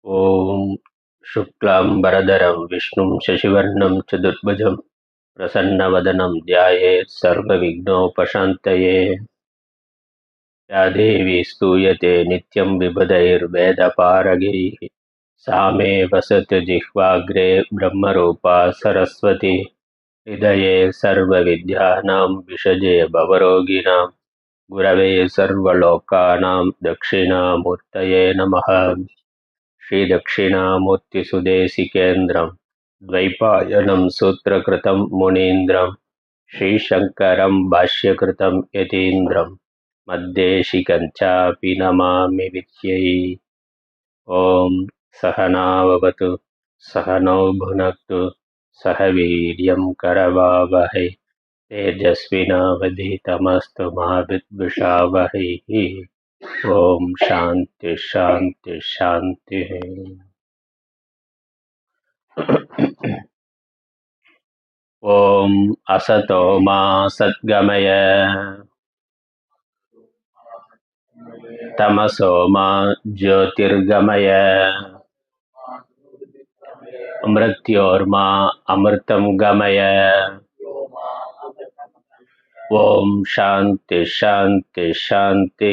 ॐ शुक्लाम्बरधरं विष्णुं शशिवर्णं चतुर्भुजं प्रसन्नवदनं ध्यायेत् सर्वविघ्नोपशान्तये। या देवी स्तूयते नित्यं विबुधैर्वेदपारगैः सा मे वसतु जिह्वाग्रे ब्रह्मरूपा सरस्वती। हृदये सर्वविद्यानां विषजे भवरोगिणां गुरवे सर्वलोकानां दक्षिणामूर्तये नमः। श्रीदक्षिणामूर्तिसुदेशिकेन्द्रं द्वैपायनं सूत्रकृतं मुनीन्द्रं श्रीशङ्करं भाष्यकृतं यतीन्द्रं मद्देशिकञ्चापि नमामि विद्यै। ॐ सहनाववतु सहनौ भुनक्तु सह वीर्यं करवावहै तेजस्विनावधीतमस्तु मा विद्विषावहैः। ओम शांति शांति शांति। ओम असतो मा सद्गमय तमसो मा ज्योतिर्गमय मृत्योर्मा अमृतं गमय। ओम शांति शांति शांति।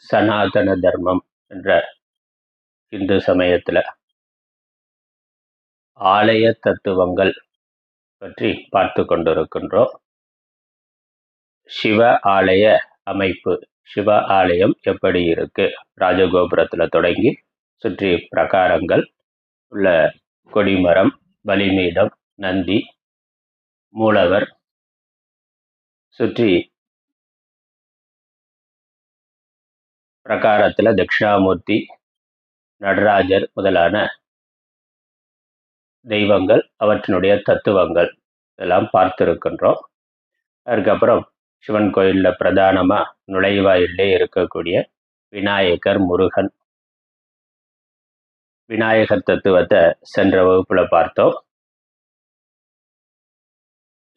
சனாதன தர்மம் என்ற இந்து சமயத்தில் ஆலய தத்துவங்கள் பற்றி பார்த்து கொண்டிருக்கின்றோம். சிவ ஆலய அமைப்பு, சிவ ஆலயம் எப்படி இருக்கு, ராஜகோபுரத்தில் தொடங்கி சுற்றி பிரகாரங்கள் உள்ள கொடிமரம், பலிமீடம், நந்தி, மூலவர், சுற்றி பிரகாரத்தில் தட்சிணாமூர்த்தி, நடராஜர் முதலான தெய்வங்கள், அவற்றினுடைய தத்துவங்கள் இதெல்லாம் பார்த்துருக்கின்றோம். அதுக்கப்புறம் சிவன் கோயிலில் பிரதானமாக நுழைவாயிலே இருக்கக்கூடிய விநாயகர், முருகன், விநாயகர் தத்துவத்தை சென்ற வகுப்பில் பார்த்தோம்.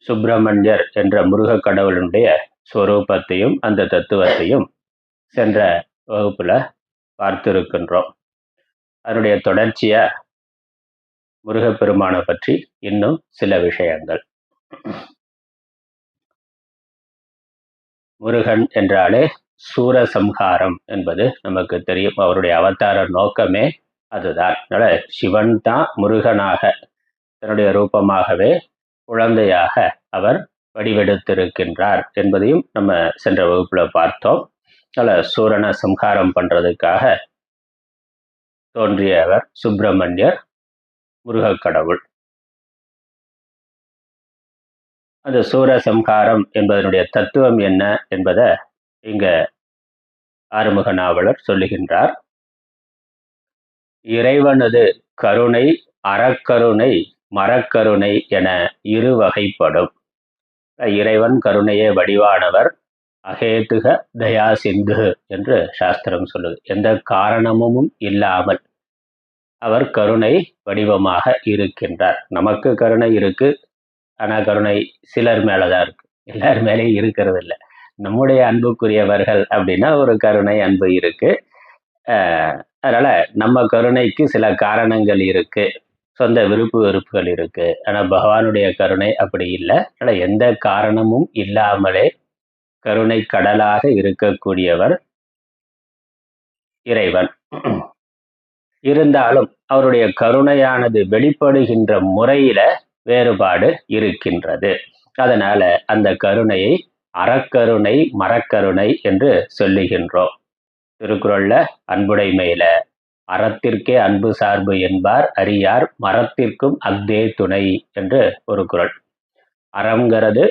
சுப்பிரமணியர் என்ற முருக கடவுளுடைய ஸ்வரூபத்தையும் அந்த தத்துவத்தையும் சென்ற வகுப்பில் பார்த்திருக்கின்றோம். அதனுடைய தொடர்ச்சியாக முருகப்பெருமானை பற்றி இன்னும் சில விஷயங்கள். முருகன் என்றாலே சூரசம்ஹாரம் என்பது நமக்கு தெரியும். அவருடைய அவதார நோக்கமே அதுதான். அதனால சிவன் தான் முருகனாக தன்னுடைய ரூபமாகவே குழந்தையாக அவர் வடிவெடுத்திருக்கின்றார் என்பதையும் நம்ம சென்ற வகுப்புல பார்த்தோம். அதனால சூரனை சம்ஹாரம் பண்றதுக்காக தோன்றியவர் சுப்பிரமணியர், முருக கடவுள். அந்த சூரசம்ஹாரம் என்பதனுடைய தத்துவம் என்ன என்பதை இங்க ஆறுமுக நாவலர் சொல்லுகின்றார். இறைவனது கருணை அறக்கருணை, மரக்கருணை என இரு வகைப்படும். இறைவன் கருணையே வடிவானவர், அகேதுக தயா சிந்து என்று சாஸ்திரம் சொல்லுது. எந்த காரணமும் இல்லாமல் அவர் கருணை வடிவமாக இருக்கின்றார். நமக்கு கருணை இருக்கு, ஆனால் கருணை சிலர் மேலதான் இருக்கு, எல்லார் மேலேயும் இருக்கிறது இல்லை. நம்முடைய அன்புக்குரியவர்கள் அப்படின்னா ஒரு கருணை அன்பு இருக்கு. அதனால நம்ம கருணைக்கு சில காரணங்கள் இருக்கு, சொந்த விருப்பு வெறுப்புகள் இருக்கு. ஆனால் பகவானுடைய கருணை அப்படி இல்லை. அதனால் எந்த காரணமும் இல்லாமலே கருணை கடலாக இருக்கக்கூடியவர் இறைவன். இருந்தாலும் அவருடைய கருணையானது வெளிப்படுகின்ற முறையில வேறுபாடு இருக்கின்றது. அதனால அந்த கருணையை அறக்கருணை, மரக்கருணை என்று சொல்லுகின்றோம். திருக்குறள்ல அன்புடைமையில அறத்திற்கே அன்பு சார்பு என்பார் அறியார், மரத்திற்கும் அஃதே துணை என்று ஒரு குறள். அறம்ங்கிறது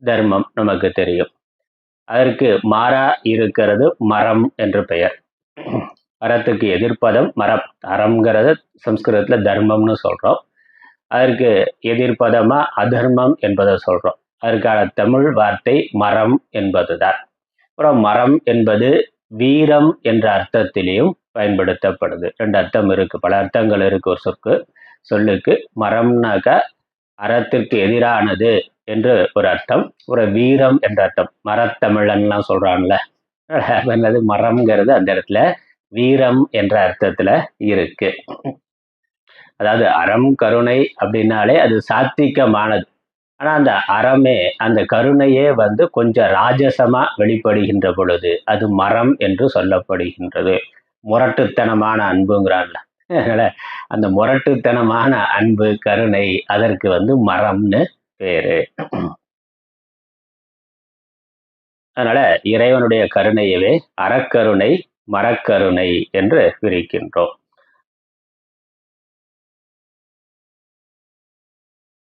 தர்மம் நமக்கு தெரியும். அதற்கு மாறா இருக்கிறது மரம் என்று பெயர். அறத்துக்கு எதிர்ப்பதம் மரம். அறம்ங்கிறது சம்ஸ்கிருதத்துல தர்மம்னு சொல்றோம். அதற்கு எதிர்ப்பதமா அதர்மம் என்பதை சொல்றோம். அதற்கான தமிழ் வார்த்தை மரம் என்பதுதான். அப்புறம் மரம் என்பது வீரம் என்ற அர்த்தத்திலையும் பயன்படுத்தப்படுது. ரெண்டு அர்த்தம் இருக்கு, பல அர்த்தங்கள் இருக்கு ஒரு சொல்லுக்கு. மரம்னாக்கா அறத்திற்கு எதிரானது என்று ஒரு அர்த்தம், ஒரு வீரம் என்ற அர்த்தம். மரத்தமிழன்லாம் சொல்றான்ல, என்னது மரம்ங்கிறது அந்த இடத்துல வீரம் என்ற அர்த்தத்துல இருக்கு. அதாவது அறம் கருணை அப்படின்னாலே அது சாத்விகமானது. ஆனா அந்த அறமே, அந்த கருணையே வந்து கொஞ்சம் ராஜசமா வெளிப்படுகின்ற பொழுது அது மரம் என்று சொல்லப்படுகின்றது. முரட்டுத்தனமான அன்புங்கிறான்ல, அதனால அந்த முரட்டுத்தனமான அன்பு கருணை அதற்கு வந்து மரம்னு பேரு. அதனால இறைவனுடைய கருணையவே அறக்கருணை மரக்கருணை என்று பிரிக்கின்றோம்.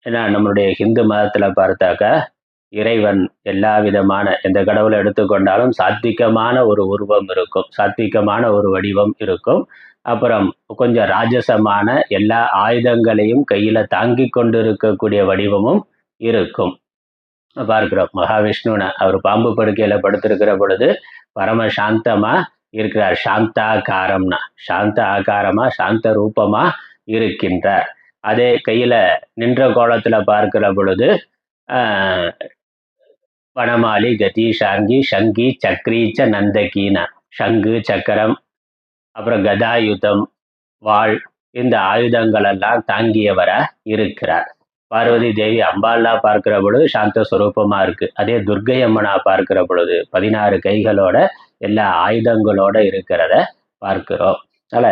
ஏன்னா நம்மளுடைய ஹிந்து மதத்துல பார்த்தாக்கா இறைவன் எல்லா விதமான எந்த கடவுளை எடுத்துக்கொண்டாலும் சாத்விகமான ஒரு உருவம் இருக்கும், சாத்விகமான ஒரு வடிவம் இருக்கும். அப்புறம் கொஞ்சம் ராஜசமான எல்லா ஆயுதங்களையும் கையில தாங்கி கொண்டு இருக்கக்கூடிய வடிவமும் இருக்கும். பார்க்கிறோம் மகாவிஷ்ணுன அவர் பாம்பு படுக்கையில படுத்திருக்கிற பொழுது பரம சாந்தமா இருக்கிறார். சாந்தாகாரம்னா சாந்த ஆகாரமா சாந்த ரூபமா இருக்கின்றார். அதே கையில நின்ற கோலத்துல பார்க்கிற பொழுது ஆஹ் வனமாலி கதி ஷாங்கி ஷங்கி சக்ரீச்ச நந்தகீனா, சங்கு சக்கரம் அப்புறம் கதாயுதம் வாழ் இந்த ஆயுதங்கள் எல்லாம் தாங்கியவரா இருக்கிறார். பார்வதி தேவி அம்பாலா பார்க்கிற பொழுது சாந்த சுரூபமா இருக்கு. அதே துர்க்கை அம்மனா பார்க்கிற பொழுது 16 கைகளோட எல்லா ஆயுதங்களோட இருக்கிறத பார்க்கிறோம். அதனால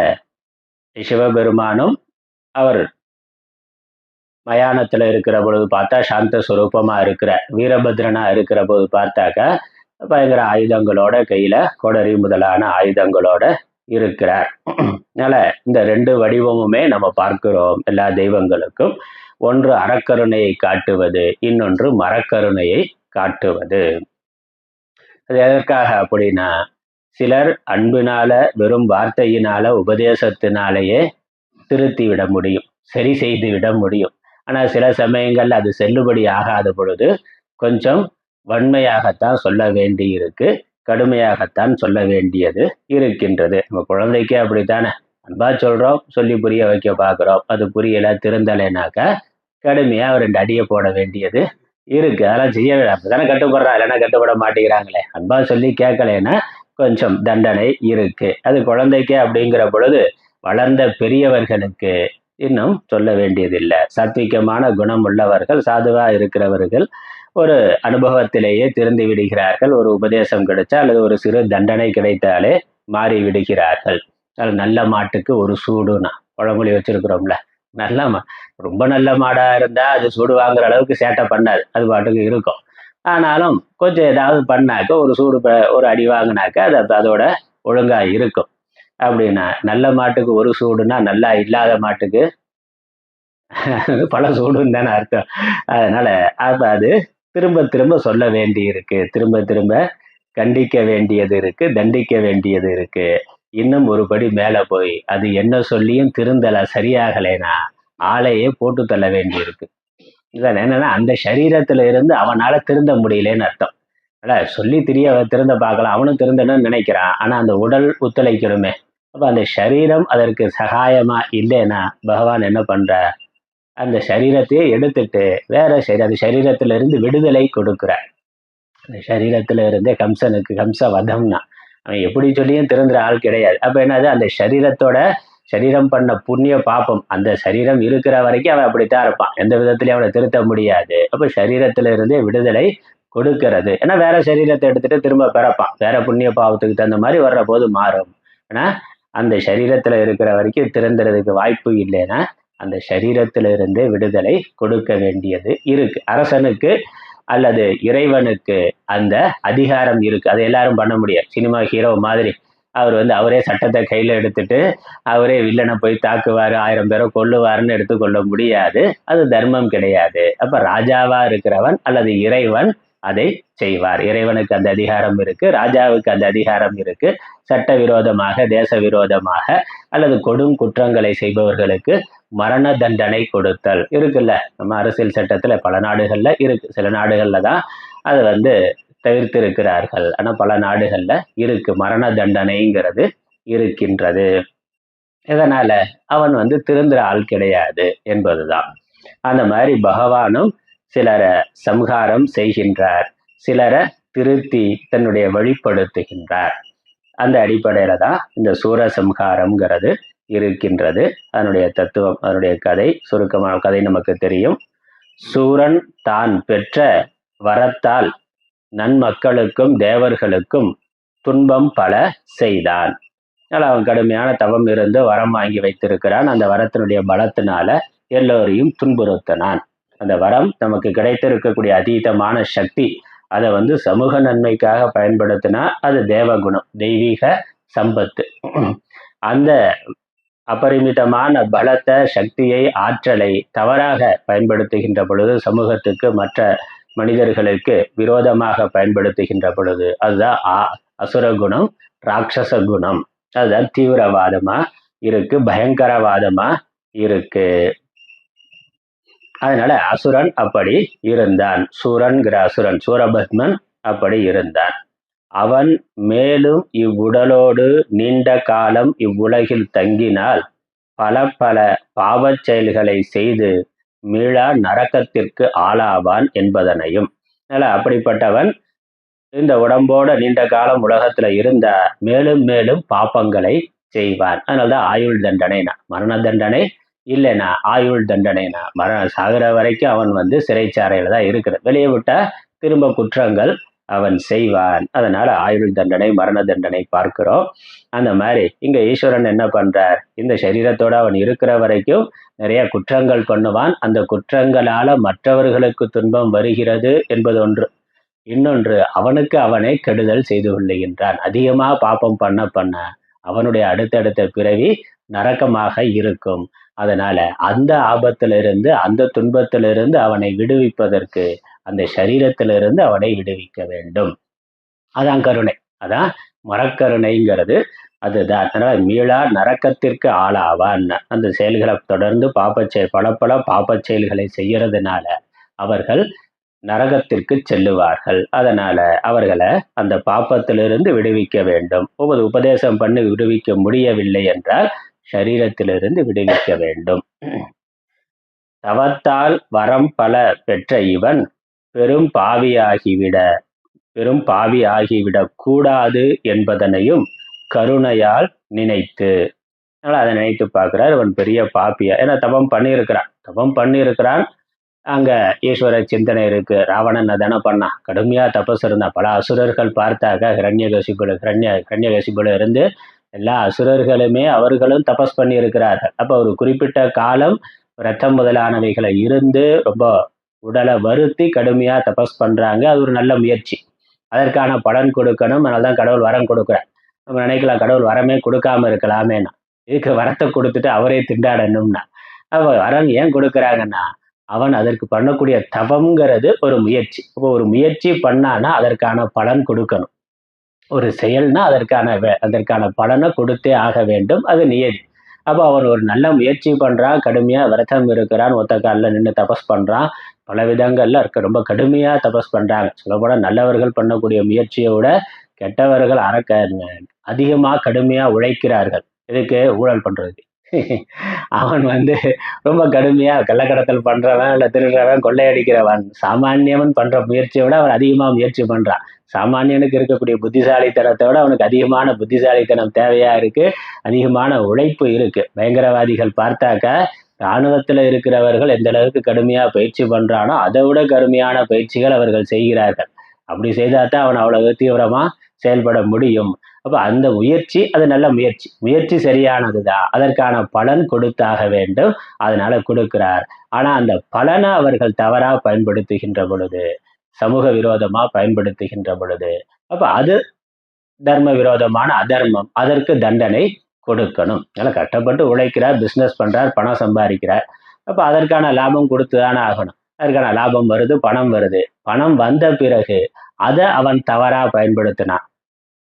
சிவபெருமானும் அவர் மயானத்துல இருக்கிற பொழுது பார்த்தா சாந்த சுரூபமா இருக்கிற வீரபத்ரனா இருக்கிற போது பார்த்தாக்கா பயங்கர ஆயுதங்களோட கையில கொடரி முதலான ஆயுதங்களோட இருக்கிறார். அதனால இந்த 2 வடிவமுமே நம்ம பார்க்கிறோம் எல்லா தெய்வங்களுக்கும். ஒன்று அறக்கருணையை காட்டுவது, இன்னொன்று மரக்கருணையை காட்டுவது. அது எதற்காக அப்படின்னா, சிலர் அன்பினால வெறும் வார்த்தையினால உபதேசத்தினாலேயே திருத்தி விட முடியும், சரி செய்து விட முடியும். ஆனா சில சமயங்கள்ல அது செல்லுபடி ஆகாத பொழுது கொஞ்சம் வன்மையாகத்தான் சொல்ல வேண்டி இருக்கு, கடுமையாகத்தான் சொல்ல வேண்டியது இருக்கின்றது. நம்ம குழந்தைக்கே அப்படித்தானே அன்பா சொல்றோம், சொல்லி புரிய வைக்க பார்க்கிறோம், அது புரியல திருந்தலைனாக்கா கடுமையா ஒரு 2 அடியை போட வேண்டியது இருக்கு. அதெல்லாம் செய்ய அப்படித்தானே கட்டுப்படுறா, இல்லைன்னா கட்டுப்பட மாட்டேங்கிறாங்களே. அன்பா சொல்லி கேட்கலைன்னா கொஞ்சம் தண்டனை இருக்கு. அது குழந்தைக்கே அப்படிங்கிற பொழுது வளர்ந்த பெரியவர்களுக்கு இன்னும் சொல்ல வேண்டியதில்லை. சாத்விகமான குணம் உள்ளவர்கள், சாதுவா இருக்கிறவர்கள் ஒரு அனுபவத்திலேயே திறந்து விடுகிறார்கள். ஒரு உபதேசம் கிடைச்சா அல்லது ஒரு சிறு தண்டனை கிடைத்தாலே மாறி விடுகிறார்கள். அது நல்ல மாட்டுக்கு ஒரு சூடுனா பழமொழி வச்சிருக்கிறோம்ல. நல்ல ரொம்ப நல்ல மாடா இருந்தா அது சூடு வாங்குற அளவுக்கு சேட்டை பண்ணாது, அது பாட்டுக்கு இருக்கும். ஆனாலும் கொஞ்சம் ஏதாவது பண்ணாக்க ஒரு சூடு ஒரு அடி வாங்கினாக்க அது அதோட ஒழுங்கா இருக்கும். அப்படின்னா நல்ல மாட்டுக்கு ஒரு சூடுனா நல்லா இல்லாத மாட்டுக்கு பல சூடுன்னு தானே அர்த்தம். அதனால அப்ப அது திரும்ப திரும்ப சொல்ல வேண்டி இருக்கு, திரும்ப திரும்ப கண்டிக்க வேண்டியது இருக்கு, தண்டிக்க வேண்டியது இருக்கு. இன்னும் ஒரு படி மேல போய் அது என்ன சொல்லியும் திருந்தல, சரியாகலைனா ஆளையே போட்டு தள்ள வேண்டி இருக்கு. இதான் என்னன்னா அந்த சரீரத்துல இருந்து அவனால திருந்த முடியலன்னு அர்த்தம். சொல்லி திரிய திருந்த பார்க்கலாம், அவனும் திருந்தணும்னு நினைக்கிறான், ஆனா அந்த உடல் ஒத்துழைக்கணுமே. அப்ப அந்த சரீரம் அதற்கு சகாயமா இல்லைன்னா பகவான் என்ன பண்ற, அந்த சரீரத்தையே எடுத்துட்டு வேற அந்த சரீரத்துல இருந்து விடுதலை கொடுக்குறார். அந்த சரீரத்துல இருந்தே கம்சனுக்கு கம்ச வதம்னா அவன் எப்படி சொல்லியும் திருந்துற ஆள் கிடையாது. அப்ப என்னது, அந்த சரீரத்தோட சரீரம் பண்ண புண்ணிய பாப்பம் அந்த சரீரம் இருக்கிற வரைக்கும் அவன் அப்படித்தான் இருப்பான், எந்த விதத்திலையும் அவனை திருத்த முடியாது. அப்ப சரீரத்துல இருந்தே விடுதலை கொடுக்கிறது. ஏன்னா வேற சரீரத்தை எடுத்துட்டு திரும்ப பிறப்பான், வேற புண்ணிய பாவத்துக்கு தகுந்த மாதிரி வர்ற போது மாறும். ஆனா அந்த சரீரத்துல இருக்கிற வரைக்கும் திருந்துறதுக்கு வாய்ப்பு இல்லைன்னா அந்த சரீரத்தில இருந்தே விடுதலை கொடுக்க வேண்டியது இருக்கு. அரசனுக்கு அல்லது இறைவனுக்கு அந்த அதிகாரம் இருக்கு. அதை எல்லாரும் பண்ண முடியாது. சினிமா ஹீரோ மாதிரி அவர் அவரே சட்டத்தை கையில எடுத்துட்டு அவரே வில்லனை போய் தாக்குவாரு, 1000 பேரை கொல்லுவாருன்னு எடுத்துக்கொள்ள முடியாது. அது தர்மம் கிடையாது. அப்ப ராஜாவா இருக்கிறவன் அல்லது இறைவன் அதை செய்வார். இறைவனுக்கு அந்த அதிகாரம் இருக்கு, ராஜாவுக்கு அந்த அதிகாரம் இருக்கு. சட்ட விரோதமாக, தேச விரோதமாக அல்லது கொடும் குற்றங்களை செய்பவர்களுக்கு மரண தண்டனை கொடுத்தல் இருக்குல்ல. நம்ம அரசியல் சட்டத்துல பல நாடுகள்ல இருக்கு, சில நாடுகள்ல தான் அது தவிர்த்து இருக்கிறார்கள். ஆனா பல நாடுகள்ல இருக்கு, மரண தண்டனைங்கிறது இருக்கின்றது. இதனால அவன் திருந்துற ஆள் கிடையாது என்பதுதான். அந்த மாதிரி பகவானும் சிலரை சம்ஹாரம் செய்கின்றார், சிலரை திருத்தி தன்னுடைய வழிப்படுத்துகின்றார். அந்த அடிப்படையில தான் இந்த சூரசம்ஹாரம்ங்கிறது இருக்கின்றது. அதனுடைய தத்துவம், அதனுடைய கதை, சுருக்கமான கதை நமக்கு தெரியும். சூரன் தான் பெற்ற வரத்தால் நன்மக்களுக்கும் தேவர்களுக்கும் துன்பம் பல செய்தான். அவன் கடுமையான தவம் இருந்து வரம் வாங்கி வைத்திருக்கிறான். அந்த வரத்தினுடைய பலத்தினால எல்லோரையும் துன்புறுத்தினான். அந்த வரம் நமக்கு கிடைத்திருக்கக்கூடிய அதீதமான சக்தி, அதை சமூக நன்மைக்காக பயன்படுத்தினா அது தேவகுணம், தெய்வீக சம்பத்து. அந்த அபரிமிதமான பலத்தை, சக்தியை, ஆற்றலை தவறாக பயன்படுத்துகின்ற பொழுது, சமூகத்துக்கு, மற்ற மனிதர்களுக்கு விரோதமாக பயன்படுத்துகின்ற பொழுது, அதுதான் அசுர குணம், ராட்சச குணம். அதுதான் தீவிரவாதமா இருக்கு, பயங்கரவாதமா இருக்கு. அதனால அசுரன் அப்படி இருந்தான். சூரன்கிற அசுரன், சூரபத்மன் அப்படி இருந்தான். அவன் மேலும் இவ்வுடலோடு நீண்ட காலம் இவ்வுலகில் தங்கினால் பல பல பாவச் செயல்களை செய்து மீளா நரக்கத்திற்கு ஆளாவான் என்பதனையும். அப்படிப்பட்டவன் இந்த உடம்போட நீண்ட காலம் உலகத்துல இருந்தா மேலும் மேலும் பாப்பங்களை செய்வான். அதனால்தான் ஆயுள் தண்டனைனா, மரண தண்டனை இல்லைனா ஆயுள் தண்டனைனா, சாகிற வரைக்கும் அவன் சிறைச்சாலையில தான் இருக்கிறான். வெளியே விட்டா திரும்ப குற்றங்கள் அவன் செய்வான். அதனால ஆயுள் தண்டனை, மரண தண்டனை பார்க்கிறோம். அந்த மாதிரி இங்க ஈஸ்வரன் என்ன பண்றார், இந்த சரீரத்தோட அவன் இருக்கிற வரைக்கும் நிறைய குற்றங்கள் பண்ணுவான். அந்த குற்றங்களால மற்றவர்களுக்கு துன்பம் வருகிறது என்பது ஒன்று. இன்னொன்று, அவனுக்கு அவனை கெடுதல் செய்து கொள்ளுகின்றான். அதிகமா பாப்பம் பண்ண பண்ண அவனுடைய அடுத்தடுத்த பிறவி நரக்கமாக இருக்கும். அதனால அந்த ஆபத்திலிருந்து, அந்த துன்பத்திலிருந்து அவனை விடுவிப்பதற்கு அந்த சரீரத்திலிருந்து அவனை விடுவிக்க வேண்டும். அதான் கருணை, அதான் மரக்கருணைங்கிறது. அதுதான். அதனால மீளா நரக்கத்திற்கு ஆளாவான். அந்த செயல்களை தொடர்ந்து பல பல பாப்பச் செயல்களை செய்யறதுனால அவர்கள் நரகத்திற்கு செல்லுவார்கள். அதனால அவர்களை அந்த பாப்பத்திலிருந்து விடுவிக்க வேண்டும். உபதேசம் பண்ணி விடுவிக்க முடியவில்லை என்றால் சரீரத்திலிருந்து விடுவிக்க வேண்டும். தவத்தால் வரம் பல பெற்ற இவன் பெரும் பாவியாகிவிடக் கூடாது என்பதனையும் கருணையால் நினைத்து, அதை நினைத்து பார்க்கிறார். இவன் பெரிய பாப்பியா, ஏன்னா தவம் பண்ணியிருக்கிறான். அங்க ஈஸ்வர சிந்தனை இருக்கு. ராவணன் தானே பண்ணான், கடுமையா தபஸ் இருந்தான். பல அசுரர்கள் பார்த்தாக்க ஹிரண்யகசிபுல இருந்து எல்லா அசுரர்களுமே அவர்களும் தபஸ் பண்ணி இருக்கிறார்கள். அப்ப ஒரு குறிப்பிட்ட காலம் ரத்தம் முதலானவைகளை இருந்து ரொம்ப உடலை வருத்தி கடுமையா தபஸ் பண்றாங்க. அது ஒரு நல்ல முயற்சி. அதற்கான பலன் கொடுக்கணும். அதனால்தான் கடவுள் வரம் கொடுக்குறார். நம்ம நினைக்கலாம் கடவுள் வரமே கொடுக்காம இருக்கலாமேனா, இதுக்கு வரத்தை கொடுத்துட்டு அவரே திண்டாடணும்னா. அப்ப வரம் ஏன் கொடுக்குறாங்கன்னா, அவன் அதற்கு பண்ணக்கூடிய தவம்ங்கிறது ஒரு முயற்சி. இப்போ ஒரு முயற்சி பண்ணானா அதற்கான பலன் கொடுக்கணும். ஒரு செயல்னா அதற்கான பலனை கொடுத்தே ஆக வேண்டும். அது நியதி. அப்போ அவன் ஒரு நல்ல முயற்சி பண்றான், கடுமையா விரதம் இருக்கிறான், ஒத்த காலில் நின்று தபஸ் பண்றான், பல விதங்கள்ல இருக்க ரொம்ப கடுமையா தபஸ் பண்றாங்க. சொல்லப்போனா நல்லவர்கள் பண்ணக்கூடிய முயற்சியை விட கெட்டவர்கள் அதிகமா கடுமையா உழைக்கிறார்கள். இதுக்கு ஊழல் பண்றதுக்கு. அவன் ரொம்ப கடுமையா கள்ளக்கடத்தல் பண்றவன், இல்ல திருடுறவன், கொள்ளையடிக்கிறவன், சாமானியவன் பண்ற முயற்சியை விட அவன் அதிகமா முயற்சி பண்றான். சாமானியனுக்கு இருக்கக்கூடிய புத்திசாலித்தனத்தை விட அவனுக்கு அதிகமான புத்திசாலித்தனம் தேவையா இருக்கு, அதிகமான உழைப்பு இருக்கு. பயங்கரவாதிகள் பார்த்தாக்கா இராணுவத்துல இருக்கிறவர்கள் எந்த அளவுக்கு கடுமையா பயிற்சி பண்றானோ அதை விட கடுமையான பயிற்சிகள் அவர்கள் செய்கிறார்கள். அப்படி செய்தாதான் அவன் அவ்வளவு தீவிரமா செயல்பட முடியும். அப்ப அந்த முயற்சி, அது நல்ல முயற்சி சரியானதுதான். அதற்கான பலன் கொடுத்தாக வேண்டும். அதனால கொடுக்கிறார். ஆனா அந்த பலனை அவர்கள் தவறா பயன்படுத்துகின்ற பொழுது, சமூக விரோதமா பயன்படுத்துகின்ற பொழுது, அப்ப அது தர்ம விரோதமான அதர்மம். அதற்கு தண்டனை கொடுக்கணும். அதனால கஷ்டப்பட்டு உழைக்கிறார், பிசினஸ் பண்றார், பணம் சம்பாதிக்கிறார். அப்ப அதற்கான லாபம் கொடுத்துதானே ஆகணும். அதற்கான லாபம் வருது, பணம் வருது. பணம் வந்த பிறகு அதை அவன் தவறா பயன்படுத்தினான்.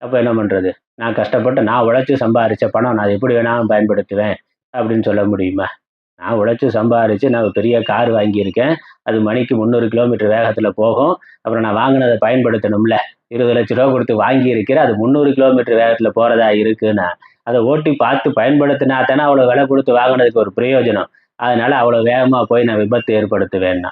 அப்ப என்ன பண்றது? நான் கஷ்டப்பட்டு நான் உழைச்சு சம்பாதிச்ச பணம் நான் எப்படி வேணாலும் பயன்படுத்துவேன் அப்படின்னு சொல்ல முடியுமா? நான் உழைச்சு சம்பாதிச்சு நான் பெரிய கார் வாங்கியிருக்கேன், அது மணிக்கு 300 கிலோமீட்டர் வேகத்துல போகும். அப்புறம் நான் வாங்கினதை பயன்படுத்தணும்ல. 20 லட்ச ரூபா கொடுத்து வாங்கியிருக்கிறேன், அது 300 கிலோமீட்டர் வேகத்துல போறதா இருக்குன்னா அதை ஓட்டி பார்த்து பயன்படுத்தினா தானே அவ்வளவு விலை கொடுத்து வாங்கினதுக்கு ஒரு பிரயோஜனம். அதனால அவ்வளவு வேகமா போய் நான் விபத்து ஏற்படுத்துவேன்னா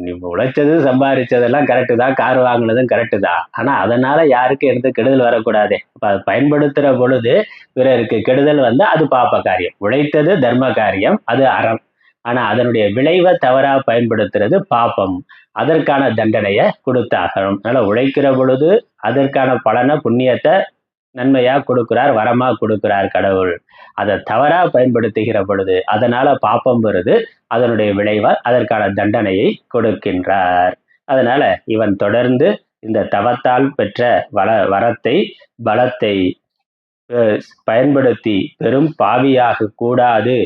நீ உழைச்சது சம்பாதிச்சதெல்லாம் கரெக்டு தான், கார் வாங்கினதும் கரெக்டு தான். ஆனா அதனால யாருக்கு எந்த கெடுதல் வரக்கூடாது. அப்ப அதை பயன்படுத்துற பொழுது பிறருக்கு கெடுதல் வந்தா அது பாப காரியம். உழைத்தது தர்ம காரியம், அது அறம். ஆனா அதனுடைய விளைவை தவறா பயன்படுத்துறது பாபம். அதற்கான தண்டனையை கொடுத்தாகணும். அதனால உழைக்கிற பொழுது அதற்கான பலனை புண்ணியத்தை நன்மையா கொடுக்கிறார், வரமா கொடுக்கிறார் கடவுள். அதை தவறா பயன்படுத்துகிற பொழுது அதனால பாப்பம் வருது. அதனுடைய விளைவா அதற்கான தண்டனையை கொடுக்கின்றார். அதனால இவன் தொடர்ந்து இந்த தவத்தால் பெற்ற வரத்தை பலத்தை பயன்படுத்தி பெரும் பாவியாக கூடாது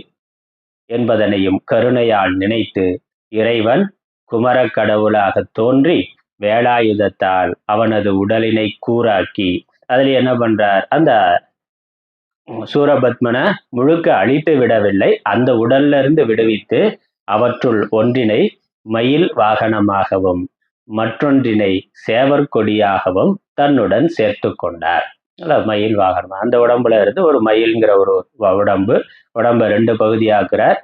என்பதனையும் கருணையால் நினைத்து இறைவன் குமர கடவுளாக தோன்றி வேலாயுதத்தால் அவனது உடலினை கூராக்கி, அதுல என்ன பண்றார், அந்த சூரபத்மனை முழுக்க அழித்து விடவில்லை, அந்த உடல்ல இருந்து விடுவித்து அவற்றுள் ஒன்றினை மயில் வாகனமாகவும் மற்றொன்றினை சேவர் கொடியாகவும் தன்னுடன் சேர்த்து கொண்டார். மயில் வாகனம், அந்த உடம்புல இருந்து ஒரு மயில்ங்கிற ஒரு உடம்ப 2 பகுதியாக்குறார்.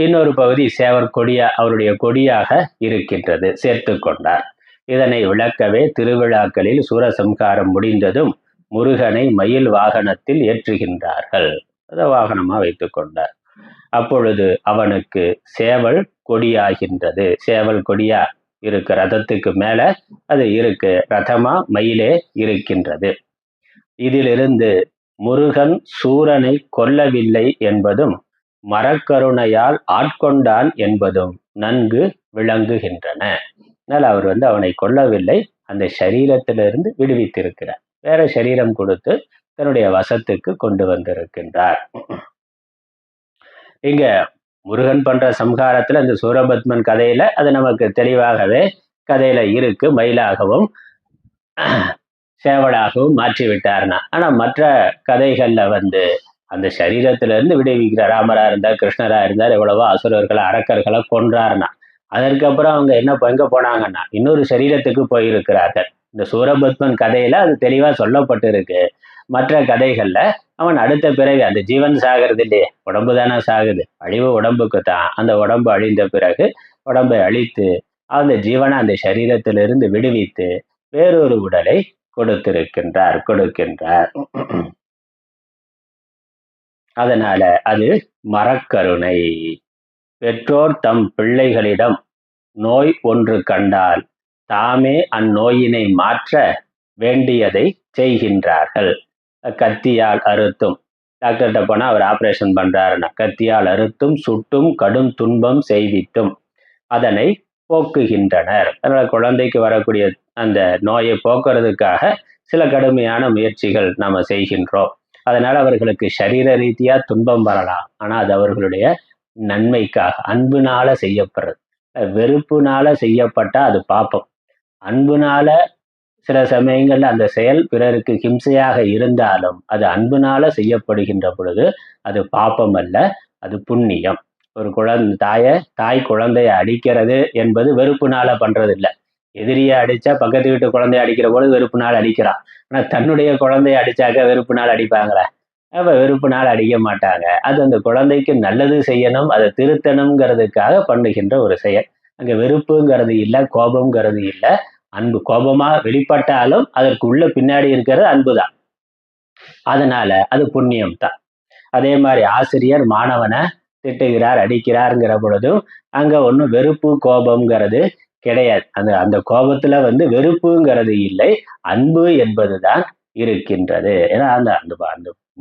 இன்னொரு பகுதி சேவர் கொடியா, அவருடைய கொடியாக இருக்கின்றது, சேர்த்து கொண்டார். இதனை விளக்கவே திருவிழாக்களில் சூரசம்ஹாரம் முடிந்ததும் முருகனை மயில் வாகனத்தில் ஏற்றுகின்றார்கள். அதை வாகனமா வைத்துக் கொண்டார். அப்பொழுது அவனுக்கு சேவல் கொடியாகின்றது. சேவல் கொடியா இருக்கு, ரதத்துக்கு மேல அது இருக்கு, ரதமா மயிலே இருக்கின்றது. இதிலிருந்து முருகன் சூரனை கொல்லவில்லை என்பதும் மரக்கருணையால் ஆட்கொண்டான் என்பதும் நன்கு விளங்குகின்றன. அதனால் அவர் அவனை கொல்லவில்லை, அந்த சரீரத்திலிருந்து விடுவித்திருக்கிறார், வேற சரீரம் கொடுத்து தன்னுடைய வசத்துக்கு கொண்டு வந்திருக்கின்றார். இங்க முருகன் பண்ற சம்ஹாரத்துல இந்த சூரபத்மன் கதையில அது நமக்கு தெளிவாகவே கதையில இருக்கு, மயிலாகவும் சேவலாகவும் மாற்றி விட்டார்னா. ஆனா மற்ற கதைகள்ல அந்த சரீரத்திலிருந்து விடுவிக்கிறார். ராமரா இருந்தார், கிருஷ்ணரா இருந்தார், எவ்வளவோ அசுரர்களை அரக்கர்களை கொன்றார்னா. அதற்கப்புறம் அவங்க எங்க போனாங்கன்னா இன்னொரு சரீரத்துக்கு போயிருக்கிறார்கள். இந்த சூரபத்மன் கதையில அது தெளிவா சொல்லப்பட்டு இருக்கு. மற்ற கதைகள்ல அவன் அடுத்த பிறகு அந்த ஜீவன் சாகிறது இல்லையே, உடம்பு தானே சாகுது, அழிவு உடம்புக்கு தான். அந்த உடம்பு அழிந்த பிறகு உடம்பை அழித்து அந்த ஜீவனை அந்த சரீரத்திலிருந்து விடுவித்து வேறொரு உடலை கொடுக்கின்றார். அதனால அது மரக்கருணை. பெற்றோர் தம் பிள்ளைகளிடம் நோய் ஒன்று கண்டால் தாமே அந்நோயினை மாற்ற வேண்டியதை செய்கின்றார்கள். கத்தியால் அறுத்தும், டாக்டர்கிட்ட போனா அவர் ஆபரேஷன் பண்றாருன்னா, கத்தியால் அறுத்தும் சுட்டும் கடும் துன்பம் செய்வித்தும் அதனை போக்குகின்றனர். அதனால குழந்தைக்கு வரக்கூடிய அந்த நோயை போக்குறதுக்காக சில கடுமையான முயற்சிகள் நாம செய்கின்றோம். அதனால அவர்களுக்கு சரீர ரீதியா துன்பம் வரலாம், ஆனா அது அவர்களுடைய நன்மைக்காக அன்புனால செய்யப்படுறது. வெறுப்புனால செய்யப்பட்டா அது பாப்பம். அன்புனால சில சமயங்கள்ல அந்த செயல் பிறருக்கு ஹிம்சையாக இருந்தாலும் அது அன்புனால செய்யப்படுகின்ற பொழுது அது பாப்பம் அல்ல, அது புண்ணியம். ஒரு தாய் குழந்தைய அடிக்கிறது என்பது வெறுப்புனால பண்றது இல்லை. எதிரியை அடிச்சா பக்கத்து வீட்டு குழந்தைய அடிக்கிற பொழுது வெறுப்புனால அடிக்கிறான். ஆனா தன்னுடைய குழந்தைய அடிச்சாக்க வெறுப்புனால அடிப்பாங்களே? அப்ப வெறுப்புனால அடிக்க மாட்டாங்க. அது அந்த குழந்தைக்கு நல்லது செய்யணும், அதை திருத்தணுங்கிறதுக்காக பண்ணுகின்ற ஒரு செயல். அங்க வெறுப்புங்கிறது இல்லை, கோபம்ங்கிறது இல்லை, அன்பு. கோபமா வெளிப்பட்டாலும் அதற்கு உள்ள பின்னாடி இருக்கிறது அன்புதான். அதனால அது புண்ணியம் தான். அதே மாதிரி ஆசிரியர் மாணவனை திட்டுகிறார், அடிக்கிறாருங்கிற பொழுதும் அங்க ஒன்றும் வெறுப்பு கோபம்ங்கிறது கிடையாது. அந்த கோபத்துல வெறுப்புங்கிறது இல்லை, அன்பு என்பதுதான் இருக்கின்றது. ஏன்னா அந்த